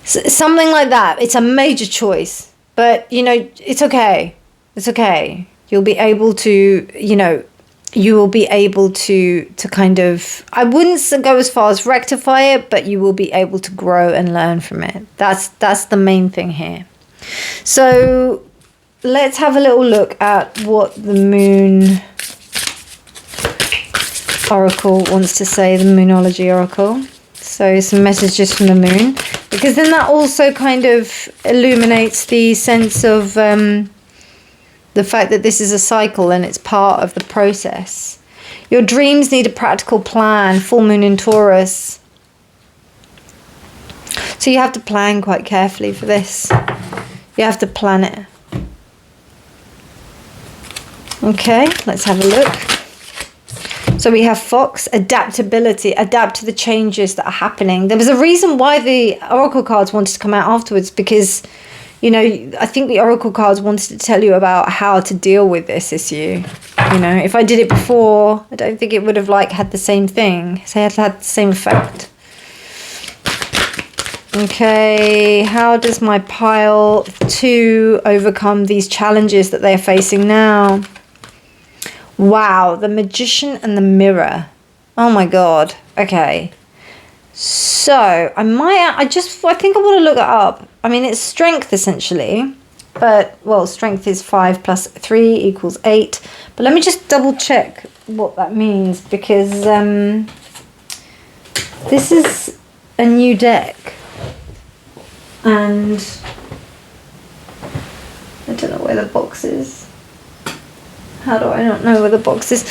Something like that. It's a major choice, but, you know, it's okay. It's okay. You'll be able to, you know, you will be able to kind of, I wouldn't go as far as rectify it, but you will be able to grow and learn from it. That's the main thing here. So let's have a little look at what the Moon Oracle wants to say, the Moonology Oracle. So some messages from the Moon, because then that also kind of illuminates the sense of the fact that this is a cycle and it's part of the process. Your dreams need a practical plan. Full moon in Taurus. So you have to plan quite carefully for this. You have to plan it. Okay, let's have a look. So we have Fox, adaptability, adapt to the changes that are happening. There was a reason why the Oracle cards wanted to come out afterwards, because, you know, I think the Oracle cards wanted to tell you about how to deal with this issue. You know, if I did it before, I don't think it would have, like, had the same thing. So it had the same effect. Okay, how does my pile 2 overcome these challenges that they're facing now? Wow, the Magician and the Mirror. Oh my God. Okay. So I think I want to look it up. I mean, it's strength essentially, but, well, strength is 5 plus 3 equals 8. But let me just double check what that means, because this is a new deck, and I don't know where the box is. How do I not know where the box is?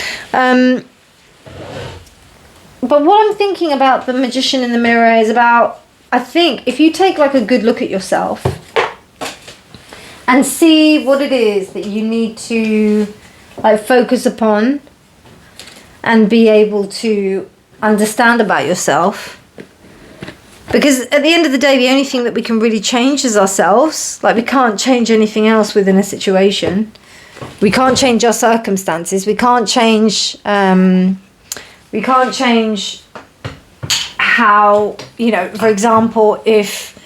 But what I'm thinking about the Magician in the Mirror is about, I think, if you take like a good look at yourself and see what it is that you need to like focus upon and be able to understand about yourself. Because at the end of the day, the only thing that we can really change is ourselves. Like, we can't change anything else within a situation. We can't change our circumstances. We can't change how, you know, for example, if,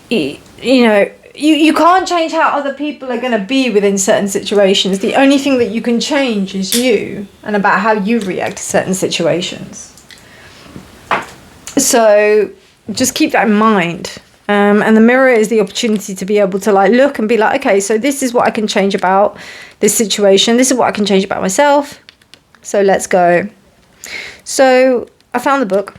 you know, you can't change how other people are going to be within certain situations. The only thing that you can change is you, and about how you react to certain situations. So just keep that in mind. And the mirror is the opportunity to be able to like look and be like, okay, so this is what I can change about this situation. This is what I can change about myself. So let's go. So I found the book,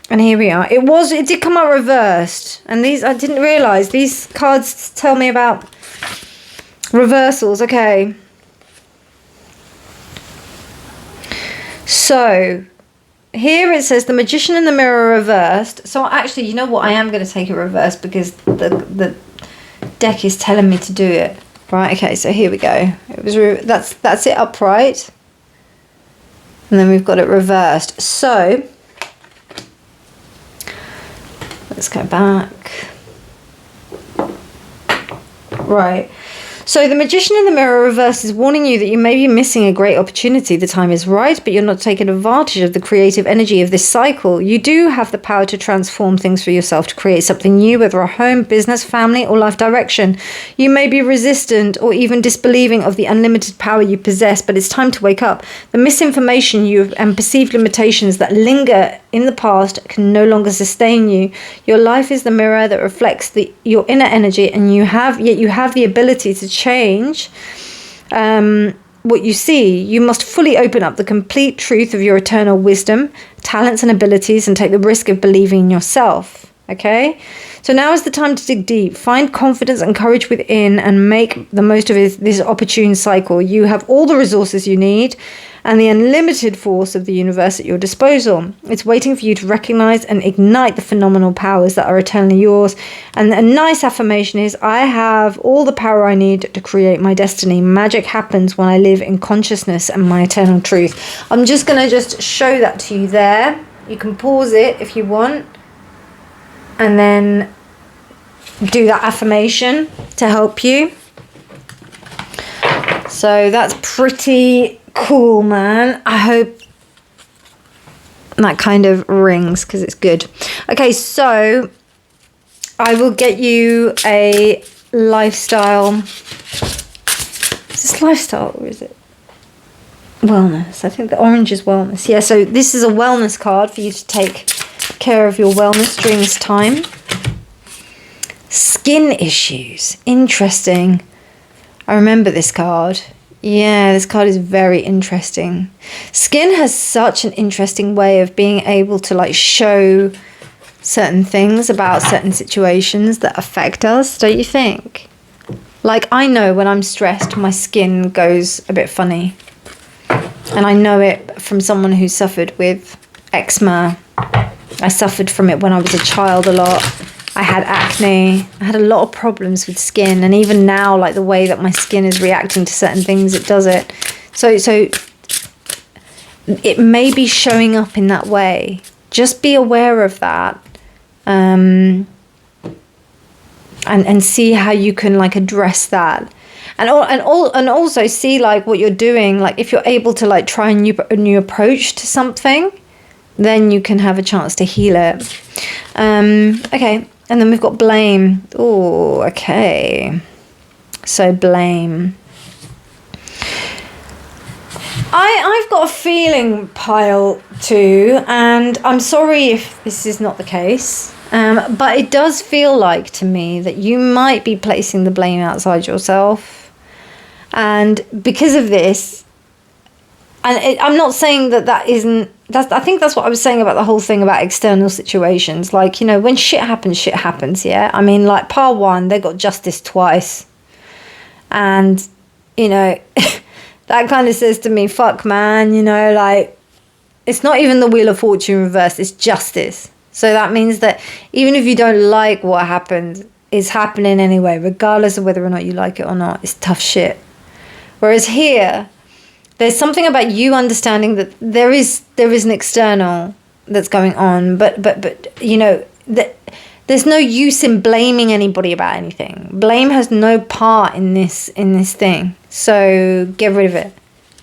and here we are. It did come out reversed, and these, I didn't realize these cards tell me about reversals. Okay. So here it says the Magician in the Mirror reversed. So actually, you know what? I am going to take it reversed because the deck is telling me to do it. Right. Okay. So here we go. It was that's it upright, and then we've got it reversed. So let's go back. Right. So the Magician in the Mirror reverse is warning you that you may be missing a great opportunity. The time is right, but you're not taking advantage of the creative energy of this cycle. You do have the power to transform things for yourself, to create something new, whether a home, business, family, or life direction. You may be resistant or even disbelieving of the unlimited power you possess, but it's time to wake up. The misinformation and perceived limitations that linger in the past can no longer sustain you. Your life is the mirror that reflects your inner energy, and you have the ability to change what you see. You must fully open up the complete truth of your eternal wisdom, talents, and abilities, and take the risk of believing in yourself. Okay? So now is the time to dig deep. Find confidence and courage within and make the most of this opportune cycle. You have all the resources you need and the unlimited force of the universe at your disposal. It's waiting for you to recognize and ignite the phenomenal powers that are eternally yours. And a nice affirmation is, I have all the power I need to create my destiny. Magic happens when I live in consciousness and my eternal truth. I'm just going to just show that to you there. You can pause it if you want, and then do that affirmation to help you. So that's pretty cool, man. I hope that kind of rings because it's good. Okay, so I will get you a lifestyle. Is this lifestyle or is it wellness? I think the orange is wellness. Yeah, so this is a wellness card for you to take care of your wellness during this time. Skin issues. Interesting. I remember this card. Yeah, this card is very interesting. Skin has such an interesting way of being able to like show certain things about certain situations that affect us, don't you think? Like, I know when I'm stressed, my skin goes a bit funny. And I know it from someone who suffered with eczema. I suffered from it when I was a child a lot. I had acne. I had a lot of problems with skin, and even now, like the way that my skin is reacting to certain things, it does it. So it may be showing up in that way. Just be aware of that, and see how you can like address that, and also see like what you're doing. Like if you're able to like try a new approach to something, then you can have a chance to heal it. Okay. And then we've got blame. Oh, okay. So blame. I've got a feeling, pile 2, and I'm sorry if this is not the case, but it does feel like to me that you might be placing the blame outside yourself. And because of this, and I'm not saying that isn't, I think that's what I was saying about the whole thing about external situations. Like, you know, when shit happens, yeah? I mean, like, Par 1, they got justice twice. And, you know, that kind of says to me, fuck, man, you know, like, it's not even the Wheel of Fortune reversed, it's justice. So that means that even if you don't like what happened, it's happening anyway, regardless of whether or not you like it or not. It's tough shit. Whereas here, there's something about you understanding that there is an external that's going on, but you know, that there's no use in blaming anybody about anything. Blame has no part in this thing. So get rid of it.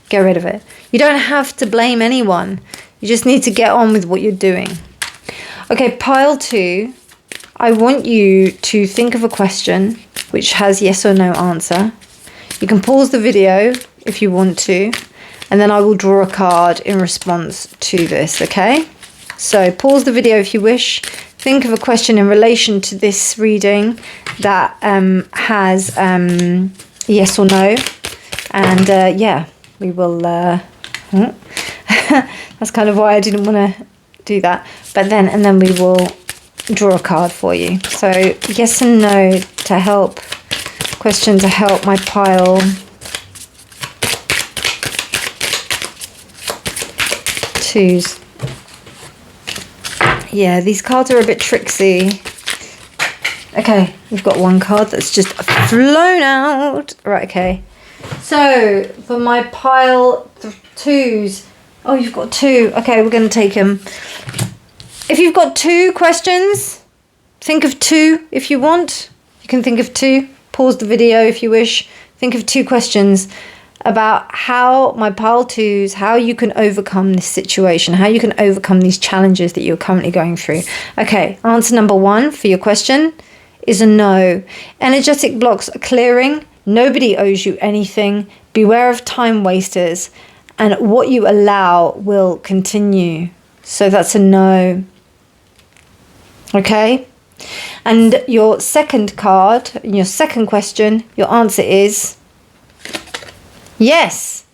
Get rid of it. You don't have to blame anyone. You just need to get on with what you're doing. Okay, pile 2. I want you to think of a question which has yes or no answer. You can pause the video if you want to, and then I will draw a card in response to this, okay? So pause the video if you wish. Think of a question in relation to this reading that has yes or no. And yeah, we will... that's kind of why I didn't want to do that. But then, and then we will draw a card for you. So yes and no to help. Question to help my pile 2s. Yeah, these cards are a bit tricksy. Okay, we've got one card that's just flown out. Right, okay. So, for my pile 2s. Oh, you've got 2. Okay, we're going to take them. If you've got 2 questions, think of 2 if you want. You can think of 2. Pause the video if you wish. Think of 2 questions about how my pile 2s, how you can overcome this situation, how you can overcome these challenges that you're currently going through. Okay, answer number 1 for your question is a no. Energetic blocks are clearing. Nobody owes you anything. Beware of time wasters, and what you allow will continue. So that's a no. Okay? And your second card, your second question, your answer is yes.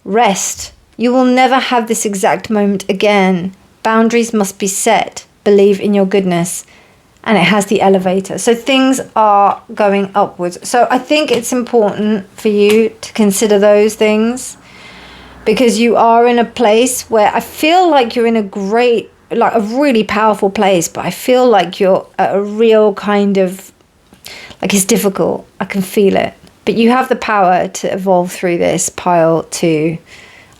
Rest. You will never have this exact moment again. Boundaries must be set. Believe in your goodness. And it has the elevator. So things are going upwards. So I think it's important for you to consider those things, because you are in a place where I feel like you're in a great, like a really powerful place, but I feel like you're at a real kind of, like it's difficult. I can feel it. But you have the power to evolve through this, pile 2.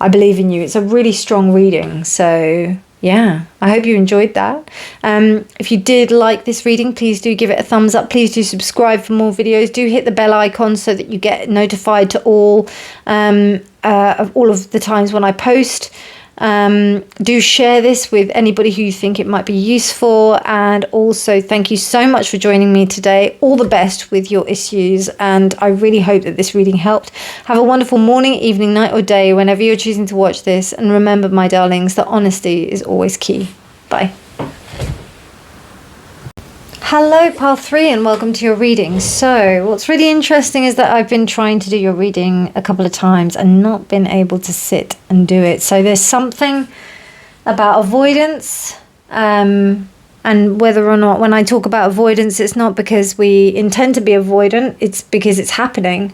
I believe in you. It's a really strong reading. So yeah, I hope you enjoyed that. If you did like this reading, please do give it a thumbs up. Please do subscribe for more videos. Do hit the bell icon so that you get notified to all of the times when I post. Do share this with anybody who you think it might be useful, and also thank you so much for joining me today. All the best with your issues, and I really hope that this reading helped. Have a wonderful morning, evening, night or day whenever you're choosing to watch this, and remember, my darlings, that honesty is always key. Bye. Hello pile 3 and welcome to your reading. So what's really interesting is that I've been trying to do your reading a couple of times and not been able to sit and do it. So there's something about avoidance, and whether or not when I talk about avoidance, it's not because we intend to be avoidant, it's because it's happening.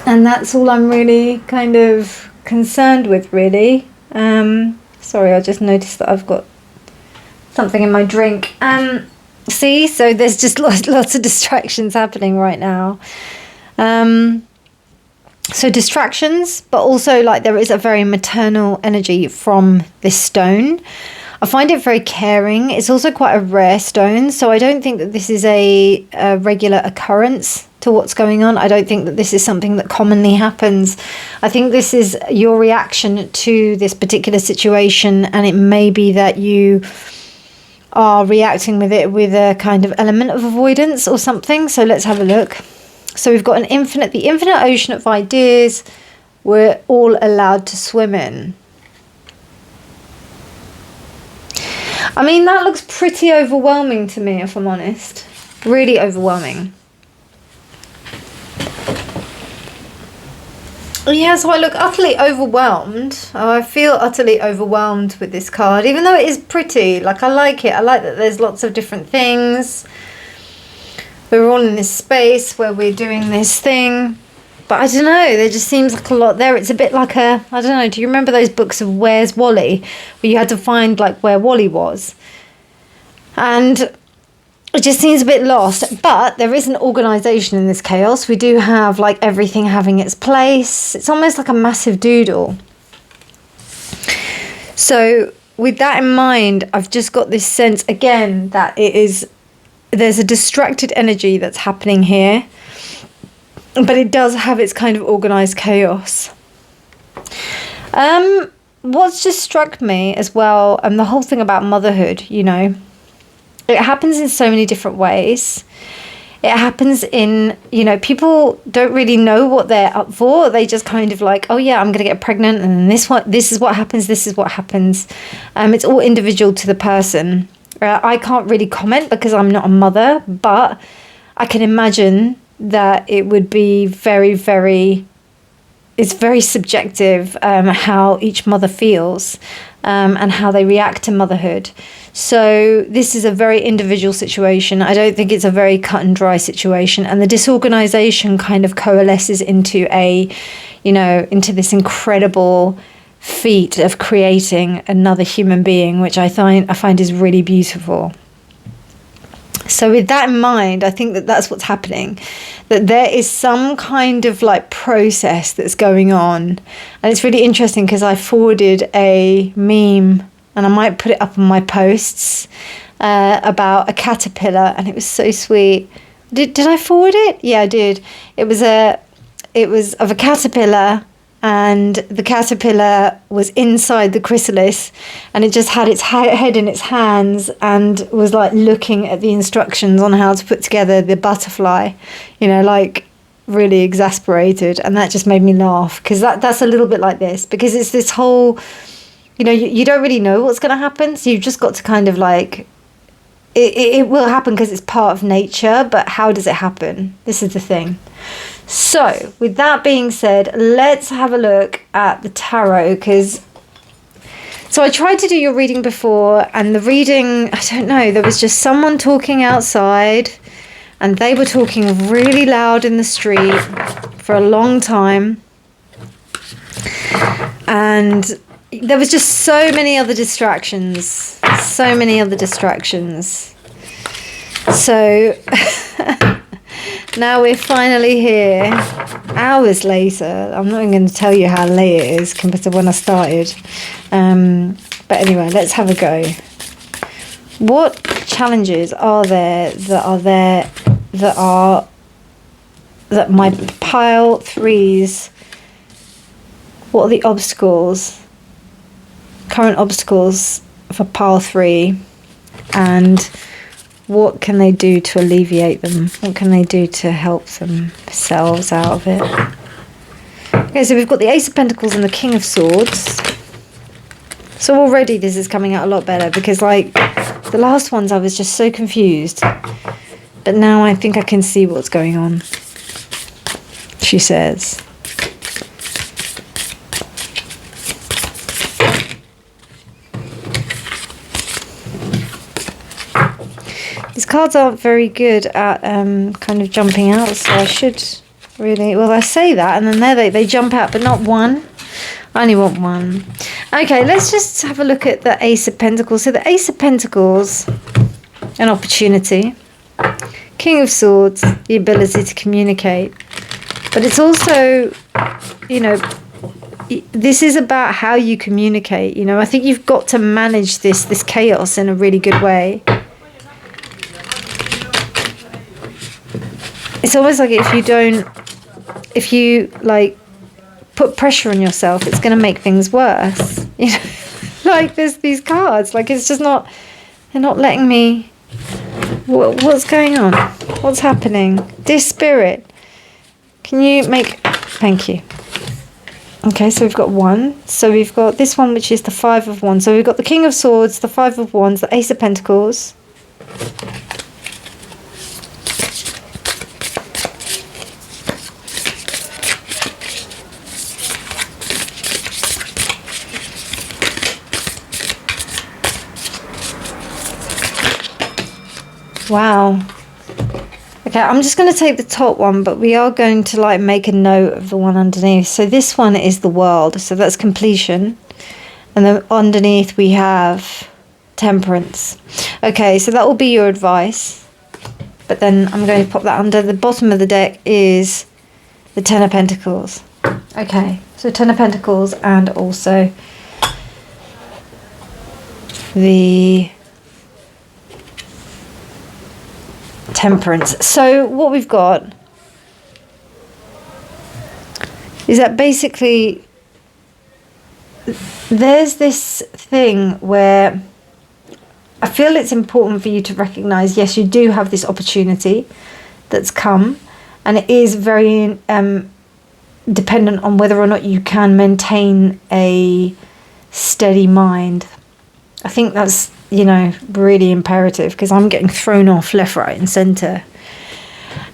And that's all I'm really kind of concerned with, really. Sorry, I just noticed that I've got something in my drink. See, so there's just lots of distractions happening right now. So distractions, but also like there is a very maternal energy from this stone. I find it very caring. It's also quite a rare stone, so I don't think that this is a regular occurrence to what's going on. I don't think that this is something that commonly happens. I think this is your reaction to this particular situation, and it may be that you are reacting with it with a kind of element of avoidance or something. So let's have a look. So we've got the infinite ocean of ideas we're all allowed to swim in. I mean, that looks pretty overwhelming to me, if I'm honest. Really overwhelming. Yeah, so I look utterly overwhelmed. I feel utterly overwhelmed with this card, even though it is pretty. Like, I like it. I like that there's lots of different things. We're all in this space where we're doing this thing. But I don't know, there just seems like a lot there. It's a bit like a, I don't know, do you remember those books of Where's Wally? Where you had to find like where Wally was. And it just seems a bit lost. But there is an organisation in this chaos. We do have like everything having its place. It's almost like a massive doodle. So with that in mind, I've just got this sense again that there's a distracted energy that's happening here. But it does have its kind of organised chaos. What's just struck me as well, and the whole thing about motherhood, you know, it happens in so many different ways. It happens in, you know, people don't really know what they're up for. They just kind of like, oh yeah, I'm going to get pregnant and this is what happens, this is what happens. It's all individual to the person. I can't really comment because I'm not a mother, but I can imagine that it would be very, very, it's very subjective how each mother feels and how they react to motherhood. So this is a very individual situation. I don't think it's a very cut and dry situation. And the disorganization kind of coalesces into into this incredible feat of creating another human being, which I find is really beautiful. So with that in mind, I think that that's what's happening, that there is some kind of like process that's going on. And it's really interesting because I forwarded a meme, and I might put it up on my posts, about a caterpillar, and it was so sweet. Did I forward it? Yeah, I did. It was of a caterpillar, and the caterpillar was inside the chrysalis, and it just had its head in its hands and was like looking at the instructions on how to put together the butterfly, you know, like really exasperated. And that just made me laugh, because that's a little bit like this, because it's this whole, you know, you don't really know what's going to happen, so you've just got to kind of like, it will happen because it's part of nature, but how does it happen? This is the thing. So, with that being said, let's have a look at the tarot, so I tried to do your reading before, and the reading, I don't know, there was just someone talking outside, and they were talking really loud in the street for a long time, and there was just so many other distractions, so now we're finally here, hours later. I'm not even going to tell you how late it is compared to when I started. But anyway, let's have a go. What challenges are there that my pile threes, what are the obstacles, current obstacles for pile 3, and what can they do to alleviate them? What can they do to help themselves out of it? Okay, so we've got the Ace of Pentacles and the King of Swords. So already this is coming out a lot better, because like the last ones I was just so confused. But now I think I can see what's going on, she says. These cards aren't very good at kind of jumping out, so I should really, well, I say that and then they jump out, but not one. I only want one. Okay, let's just have a look at the Ace of Pentacles. So the Ace of Pentacles, an opportunity. King of Swords, the ability to communicate. But it's also, you know, this is about how you communicate. You know, I think you've got to manage this chaos in a really good way. It's almost like if you like put pressure on yourself, it's going to make things worse. You know, like there's these cards, like it's just not, they're not letting me, what's going on? What's happening? Dear Spirit, can you make, thank you. Okay, so we've got one. So we've got this one, which is the 5 of Wands. So we've got the King of Swords, the 5 of Wands, the Ace of Pentacles. Wow. Okay, I'm just going to take the top one, but we are going to like make a note of the one underneath. So this one is the world, so that's completion. And then underneath we have temperance. Okay, so that will be your advice. But then I'm going to pop that under. The bottom of the deck is the Ten of Pentacles. Okay, so Ten of Pentacles and also the Temperance. So what we've got is that basically there's this thing where I feel it's important for you to recognize, yes, you do have this opportunity that's come, and it is very dependent on whether or not you can maintain a steady mind. I think that's, you know, really imperative, because I'm getting thrown off left, right and centre.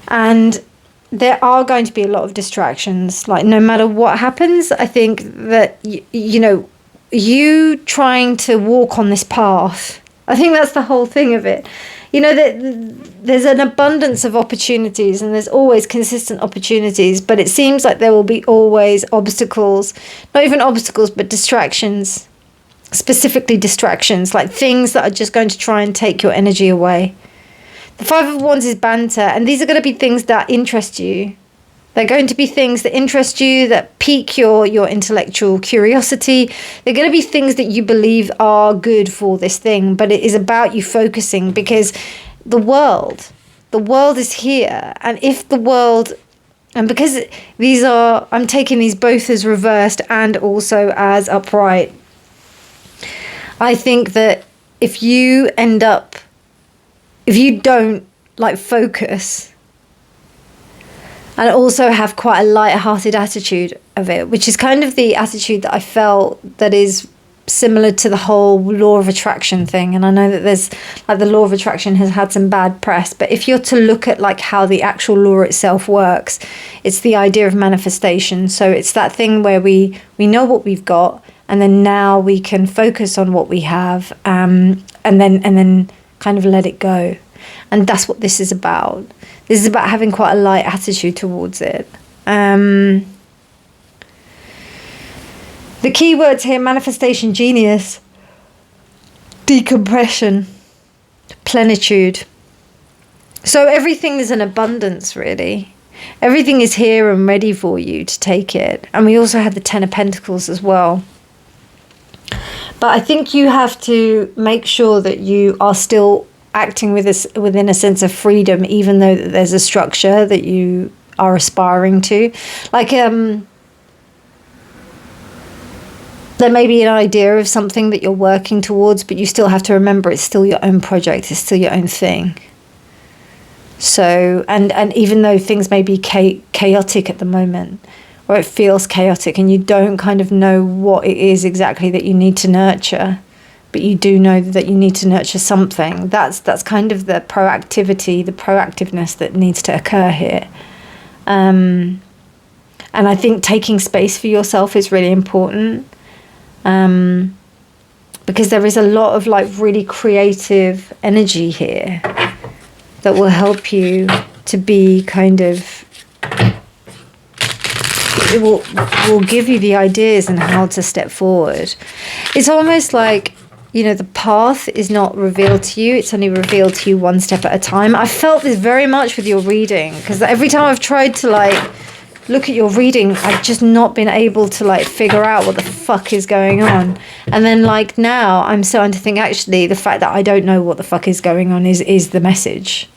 And there are going to be a lot of distractions. Like, no matter what happens, I think that, you know, you trying to walk on this path, I think that's the whole thing of it. You know, that there's an abundance of opportunities and there's always consistent opportunities, but it seems like there will be always obstacles, not even obstacles, but distractions. Specifically distractions, like things that are just going to try and take your energy away. The Five of Wands is banter, and these are going to be things that interest you. They're going to be things that interest you, that pique your intellectual curiosity. They're going to be things that you believe are good for this thing, but it is about you focusing, because the world is here. And if the world, and because these are, I'm taking these both as reversed and also as upright, I think that if you don't like focus and also have quite a light-hearted attitude of it, which is kind of the attitude that I felt that is similar to the whole law of attraction thing. And I know that there's like the law of attraction has had some bad press, but if you're to look at like how the actual law itself works, it's the idea of manifestation. So it's that thing where we know what we've got, and then now we can focus on what we have, and then kind of let it go. And that's what this is about. This is about having quite a light attitude towards it. The key words here: manifestation, genius, decompression, plenitude. So everything is in abundance, really. Everything is here and ready for you to take it. And we also have the Ten of Pentacles as well. But I think you have to make sure that you are still acting within a sense of freedom, even though there's a structure that you are aspiring to. Like, there may be an idea of something that you're working towards, but you still have to remember it's still your own project, it's still your own thing. So, and even though things may be chaotic at the moment, or it feels chaotic and you don't kind of know what it is exactly that you need to nurture, but you do know that you need to nurture something, that's kind of the proactivity, the proactiveness that needs to occur here. And I think taking space for yourself is really important, because there is a lot of like really creative energy here that will help you to be kind of, it will give you the ideas and how to step forward. It's almost like, you know, the path is not revealed to you, it's only revealed to you one step at a time. I felt this very much with your reading, because every time I've tried to like look at your reading, I've just not been able to like figure out what the fuck is going on. And then like now I'm starting to think, actually the fact that I don't know what the fuck is going on is the message.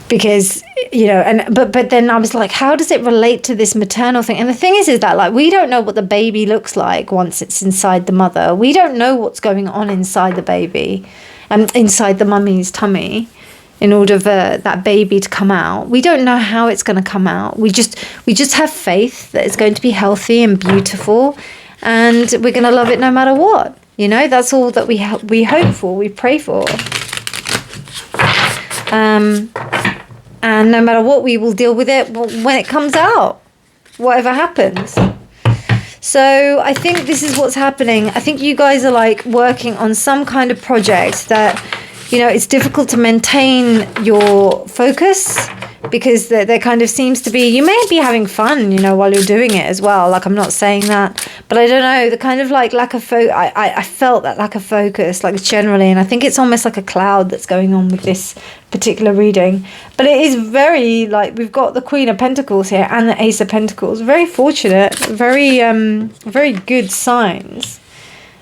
Because, you know, and but then I was like, how does it relate to this maternal thing? And the thing is that like we don't know what the baby looks like once it's inside the mother. We don't know what's going on inside the baby, inside the mummy's tummy, in order for that baby to come out. We don't know how it's going to come out. We just have faith that it's going to be healthy and beautiful, and we're going to love it no matter what. You know, that's all that we hope for, we pray for. And no matter what, we will deal with it when it comes out, whatever happens. So I think this is what's happening. I think you guys are like working on some kind of project that you know, it's difficult to maintain your focus, because there kind of seems to be, you may be having fun, you know, while you're doing it as well. Like, I'm not saying that, but I don't know, the kind of like lack of focus, I felt that lack of focus, like, generally, and I think it's almost like a cloud that's going on with this particular reading. But it is very, like, we've got the Queen of Pentacles here and the Ace of Pentacles. Very fortunate, very good signs.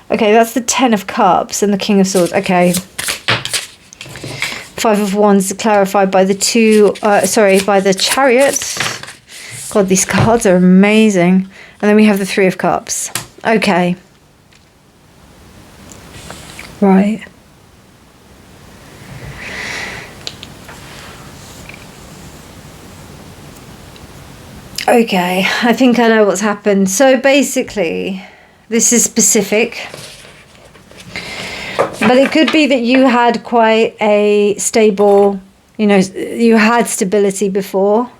Okay, that's the Ten of Cups and the King of Swords. Okay. Five of Wands clarified by the by the Chariot. God, these cards are amazing. And then we have the Three of Cups. Okay. Right. Okay, I think I know what's happened. So basically, this is specific. But it could be that you had quite a stable, you know, you had stability before.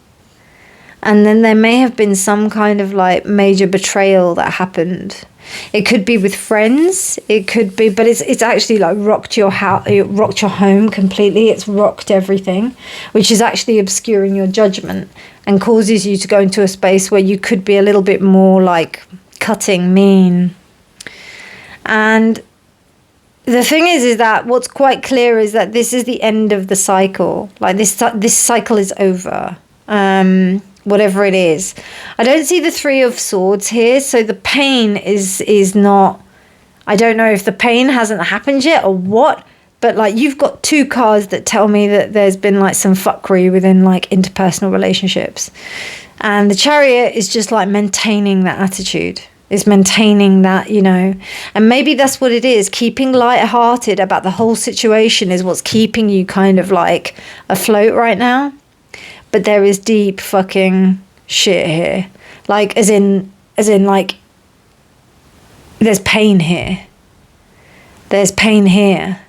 And then there may have been some kind of like major betrayal that happened. It could be with friends. It could be, but it's actually like rocked your house, it rocked your home completely. It's rocked everything, which is actually obscuring your judgment and causes you to go into a space where you could be a little bit more like cutting, mean. And the thing is that what's quite clear is that this is the end of the cycle. Like, this cycle is over. Whatever it is. I don't see the Three of Swords here, so the pain is not, I don't know if the pain hasn't happened yet or what, but like, you've got two cards that tell me that there's been like some fuckery within like interpersonal relationships. And the Chariot is just like maintaining that attitude. Is maintaining that, you know, and maybe that's what it is. Keeping light-hearted about the whole situation is what's keeping you kind of like afloat right now. But there is deep fucking shit here, like as in like there's pain here. There's pain here.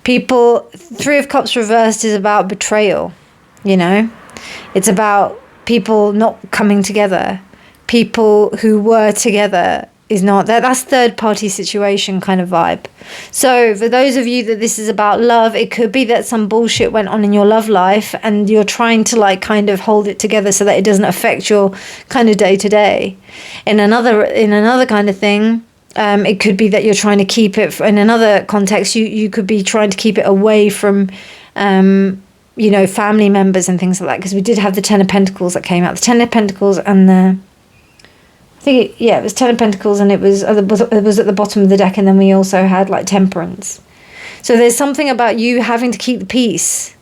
People, Three of Cups reversed is about betrayal, you know. It's about people not coming together. People who were together is not, that's third party situation kind of vibe. So for those of you that this is about love, it could be that some bullshit went on in your love life and you're trying to like kind of hold it together so that it doesn't affect your kind of day to day. In another kind of thing, it could be that you're trying to keep it, in another context, you could be trying to keep it away from you know, family members and things like that, because we did have the Ten of Pentacles that came out. The Ten of Pentacles and the, I think, it was Ten of Pentacles, and it was at the bottom of the deck, and then we also had like Temperance. So there's something about you having to keep the peace,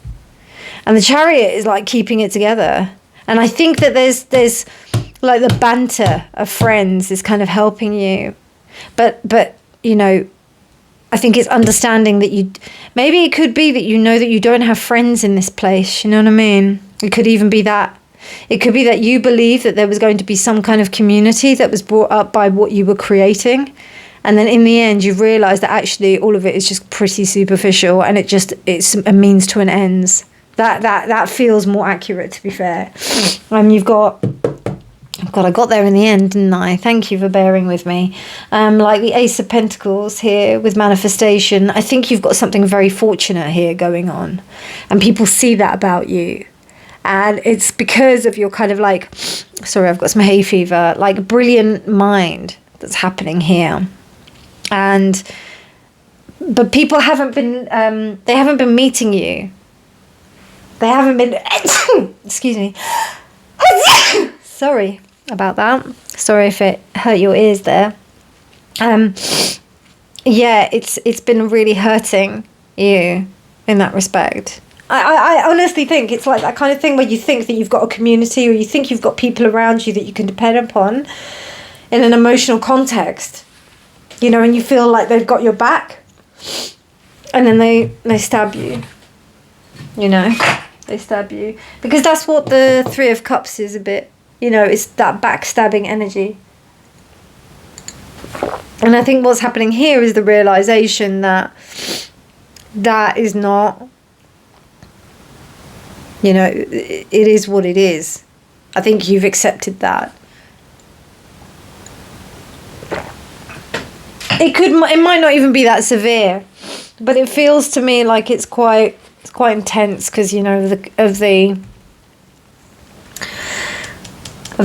and the Chariot is like keeping it together. And I think that there's like the banter of friends is kind of helping you, but you know, I think it's understanding that you, maybe it could be that you know that you don't have friends in this place. You know what I mean? It could even be that. It could be that you believe that there was going to be some kind of community that was brought up by what you were creating. And then in the end, you realise that actually all of it is just pretty superficial, and it's a means to an ends. That feels more accurate, to be fair. You've got, God, I got there in the end, didn't I? Thank you for bearing with me. Like the Ace of Pentacles here with manifestation, I think you've got something very fortunate here going on. And people see that about you. And it's because of your kind of like, sorry, I've got some hay fever, like brilliant mind that's happening here. But people haven't been, they haven't been meeting you. They haven't been, excuse me. Sorry about that. Sorry if it hurt your ears there. Yeah, it's been really hurting you in that respect. I honestly think it's like that kind of thing where you think that you've got a community, or you think you've got people around you that you can depend upon in an emotional context, you know, and you feel like they've got your back, and then they stab you, you know, they stab you, because that's what the Three of Cups is a bit, you know, it's that backstabbing energy. And I think what's happening here is the realization that that is not, you know, it is what it is. I think you've accepted that. It might not even be that severe, but it feels to me like it's quite intense, because you know of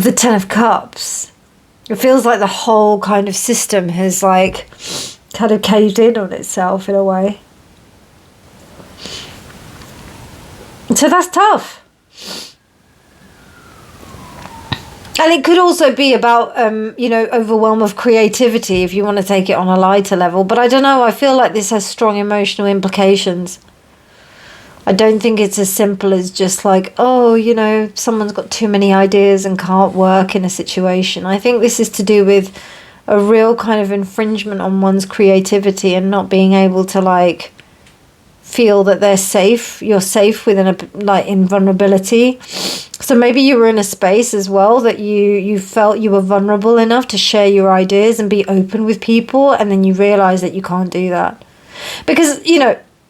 the Ten of Cups. It feels like the whole kind of system has like kind of caved in on itself in a way. So that's tough. And it could also be about, overwhelm of creativity, if you want to take it on a lighter level. But I don't know, I feel like this has strong emotional implications. I don't think it's as simple as just like, someone's got too many ideas and can't work in a situation. I think this is to do with a real kind of infringement on one's creativity and not being able to like feel that they're safe. You're safe within in vulnerability. So maybe you were in a space as well that you felt you were vulnerable enough to share your ideas and be open with people, and then you realize that you can't do that. Because,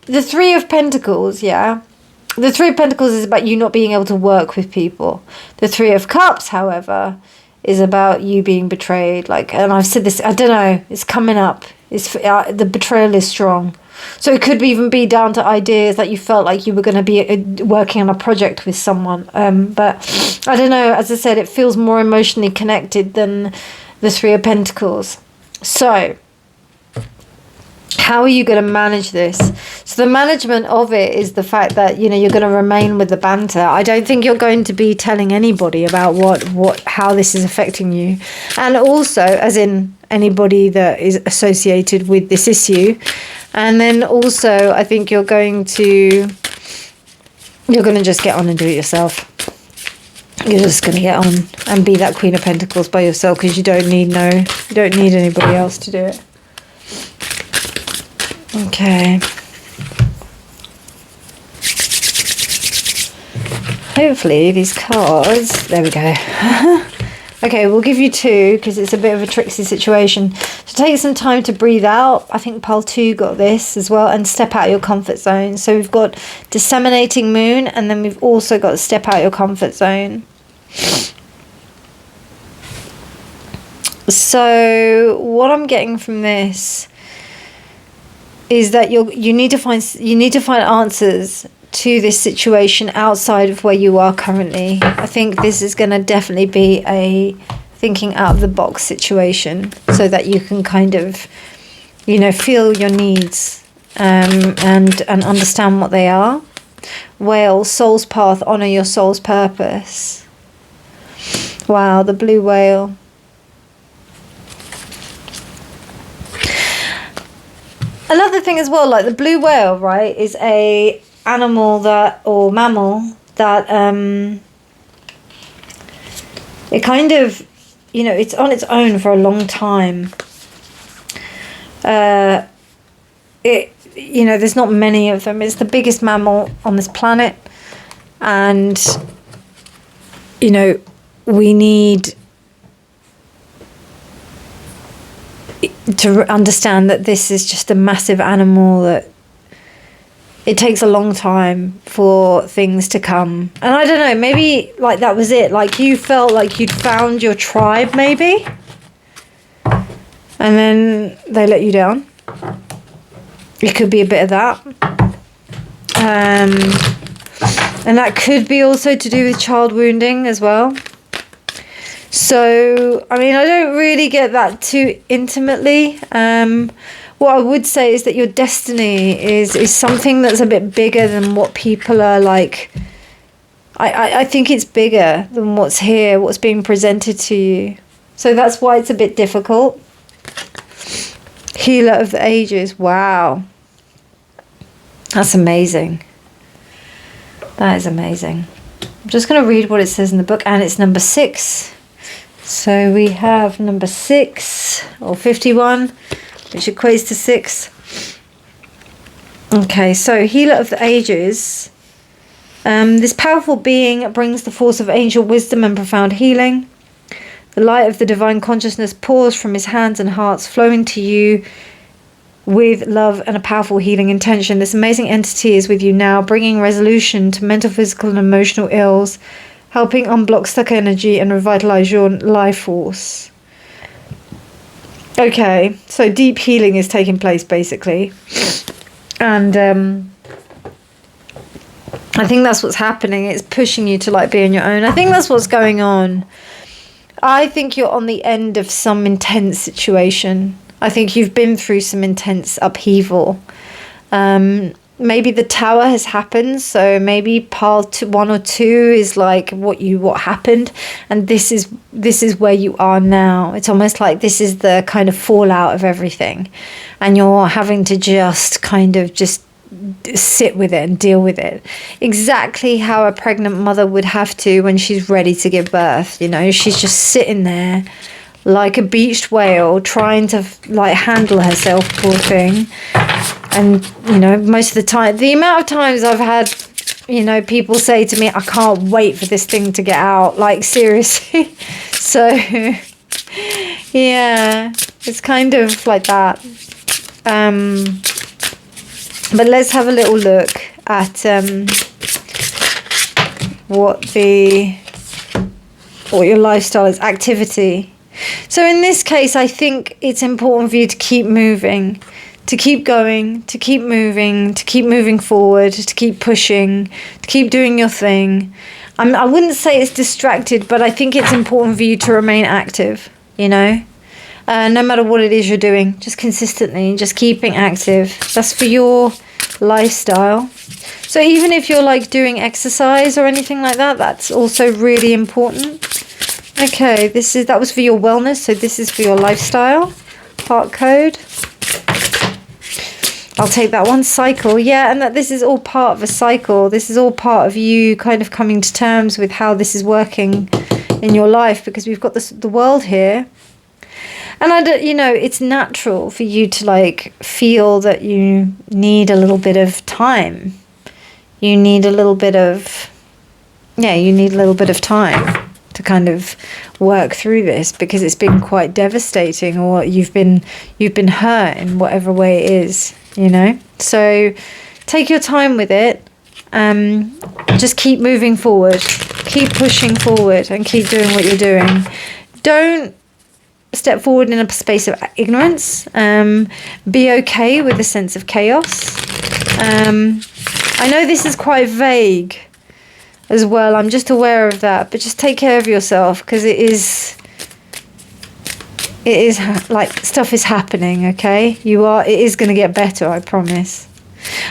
the Three of Pentacles, the Three of Pentacles is about you not being able to work with people. The Three of Cups, however, is about you being betrayed. And I've said this, I don't know, it's coming up. The betrayal is strong. So it could even be down to ideas that you felt like you were going to be working on a project with someone. But I don't know, as I said, it feels more emotionally connected than the Three of Pentacles. So how are you going to manage this? So the management of it is the fact that, you're going to remain with the banter. I don't think you're going to be telling anybody about how this is affecting you. And also, as in anybody that is associated with this issue. And then also, I think you're going to just get on and do it yourself. You're just going to get on and be that Queen of Pentacles by yourself, because you don't need anybody else to do it. Okay. Hopefully these cards, there we go. Okay, we'll give you two because it's a bit of a tricksy situation. So take some time to breathe out. I think pile 2 got this as well, and step out of your comfort zone. So we've got disseminating moon, and then we've also got step out of your comfort zone. So what I'm getting from this is that you need to find answers to this situation outside of where you are currently. I think this is going to definitely be a thinking out of the box situation, so that you can kind of, feel your needs and understand what they are. Whale, soul's path, honor your soul's purpose. Wow, the blue whale. Another thing as well, like the blue whale, right, is a mammal that it kind of, it's on its own for a long time. There's not many of them. It's the biggest mammal on this planet, and we need to understand that this is just a massive animal, that it takes a long time for things to come. And I don't know, maybe like that was it. Like you felt like you'd found your tribe maybe, and then they let you down. It could be a bit of that. And that could be also to do with child wounding as well. So, I mean, I don't really get that too intimately. What I would say is that your destiny is something that's a bit bigger than what people are like. I think it's bigger than what's here, what's being presented to you. So that's why it's a bit difficult. Healer of the ages. Wow. That's amazing. That is amazing. I'm just going to read what it says in the book, and it's number 6. So we have number 6, or 51, which equates to 6. Okay, so Healer of the Ages. This powerful being brings the force of angel wisdom and profound healing. The light of the divine consciousness pours from his hands and hearts, flowing to you with love and a powerful healing intention. This amazing entity is with you now, bringing resolution to mental, physical, and emotional ills, helping unblock stuck energy and revitalize your life force. Okay, so deep healing is taking place basically, and I think that's what's happening. It's pushing you to like be on your own. I think that's what's going on. I think you're on the end of some intense situation. I think you've been through some intense upheaval. Maybe the tower has happened, so maybe part 1 or 2 is like what happened, and this is where you are now. It's almost like this is the kind of fallout of everything, and you're having to just kind of just sit with it and deal with it, exactly how a pregnant mother would have to when she's ready to give birth. You know, she's just sitting there like a beached whale, trying to like handle herself, poor thing. And, you know, most of the time, the amount of times I've had, you know, people say to me, I can't wait for this thing to get out. Like, seriously. So, yeah, it's kind of like that. But let's have a little look at what your lifestyle is. Activity. So in this case, I think it's important for you to keep moving, to keep going, to keep moving, to keep moving forward, to keep pushing, to keep doing your thing. I wouldn't say it's distracted, but I think it's important for you to remain active, you know, no matter what it is you're doing, just consistently, just keeping active. That's for your lifestyle. So even if you're like doing exercise or anything like that, that's also really important. Okay, that was for your wellness, so this is for your lifestyle. Heart code. I'll take that one. Cycle. Yeah, and that this is all part of a cycle. This is all part of you kind of coming to terms with how this is working in your life, because we've got the world here. And you know, it's natural for you to like feel that you need a little bit of time. You need a little bit of time to kind of work through this, because it's been quite devastating, or you've been hurt in whatever way it is, you know. So take your time with it. Just keep moving forward, keep pushing forward, and keep doing what you're doing. Don't step forward in a space of ignorance. Be okay with a sense of chaos. I know this is quite vague as well, I'm just aware of that, but just take care of yourself, because it is like stuff is happening. Okay, it is going to get better, I promise.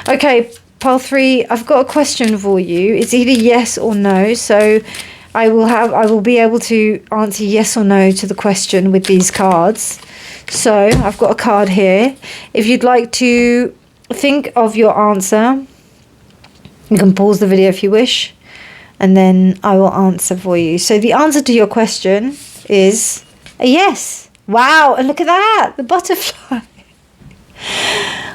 Okay, pile 3, I've got a question for you. It's either yes or no, so I will be able to answer yes or no to the question with these cards. So I've got a card here. If you'd like to think of your answer, you can pause the video if you wish, and then I will answer for you. So the answer to your question is a yes. Wow, and look at that, the butterfly.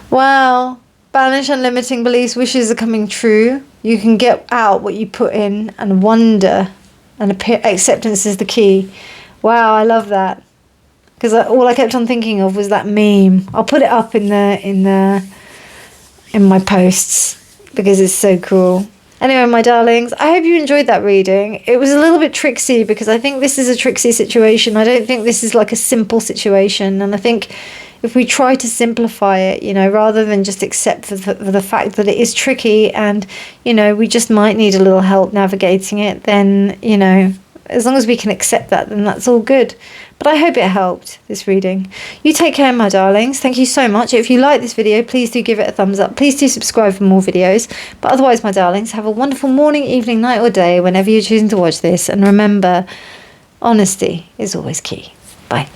Wow. Banish unlimiting beliefs, wishes are coming true. You can get out what you put in, and wonder and acceptance is the key. Wow, I love that. Because all I kept on thinking of was that meme. I'll put it up in my posts, because it's so cool. Anyway, my darlings, I hope you enjoyed that reading. It was a little bit tricksy, because I think this is a tricksy situation. I don't think this is like a simple situation. And I think if we try to simplify it, you know, rather than just accept the fact that it is tricky and, you know, we just might need a little help navigating it, then, you know, as long as we can accept that, then that's all good. But I hope it helped, this reading. You take care, my darlings. Thank you so much. If you like this video, please do give it a thumbs up. Please do subscribe for more videos. But otherwise, my darlings, have a wonderful morning, evening, night or day, whenever you're choosing to watch this. And remember, honesty is always key. Bye.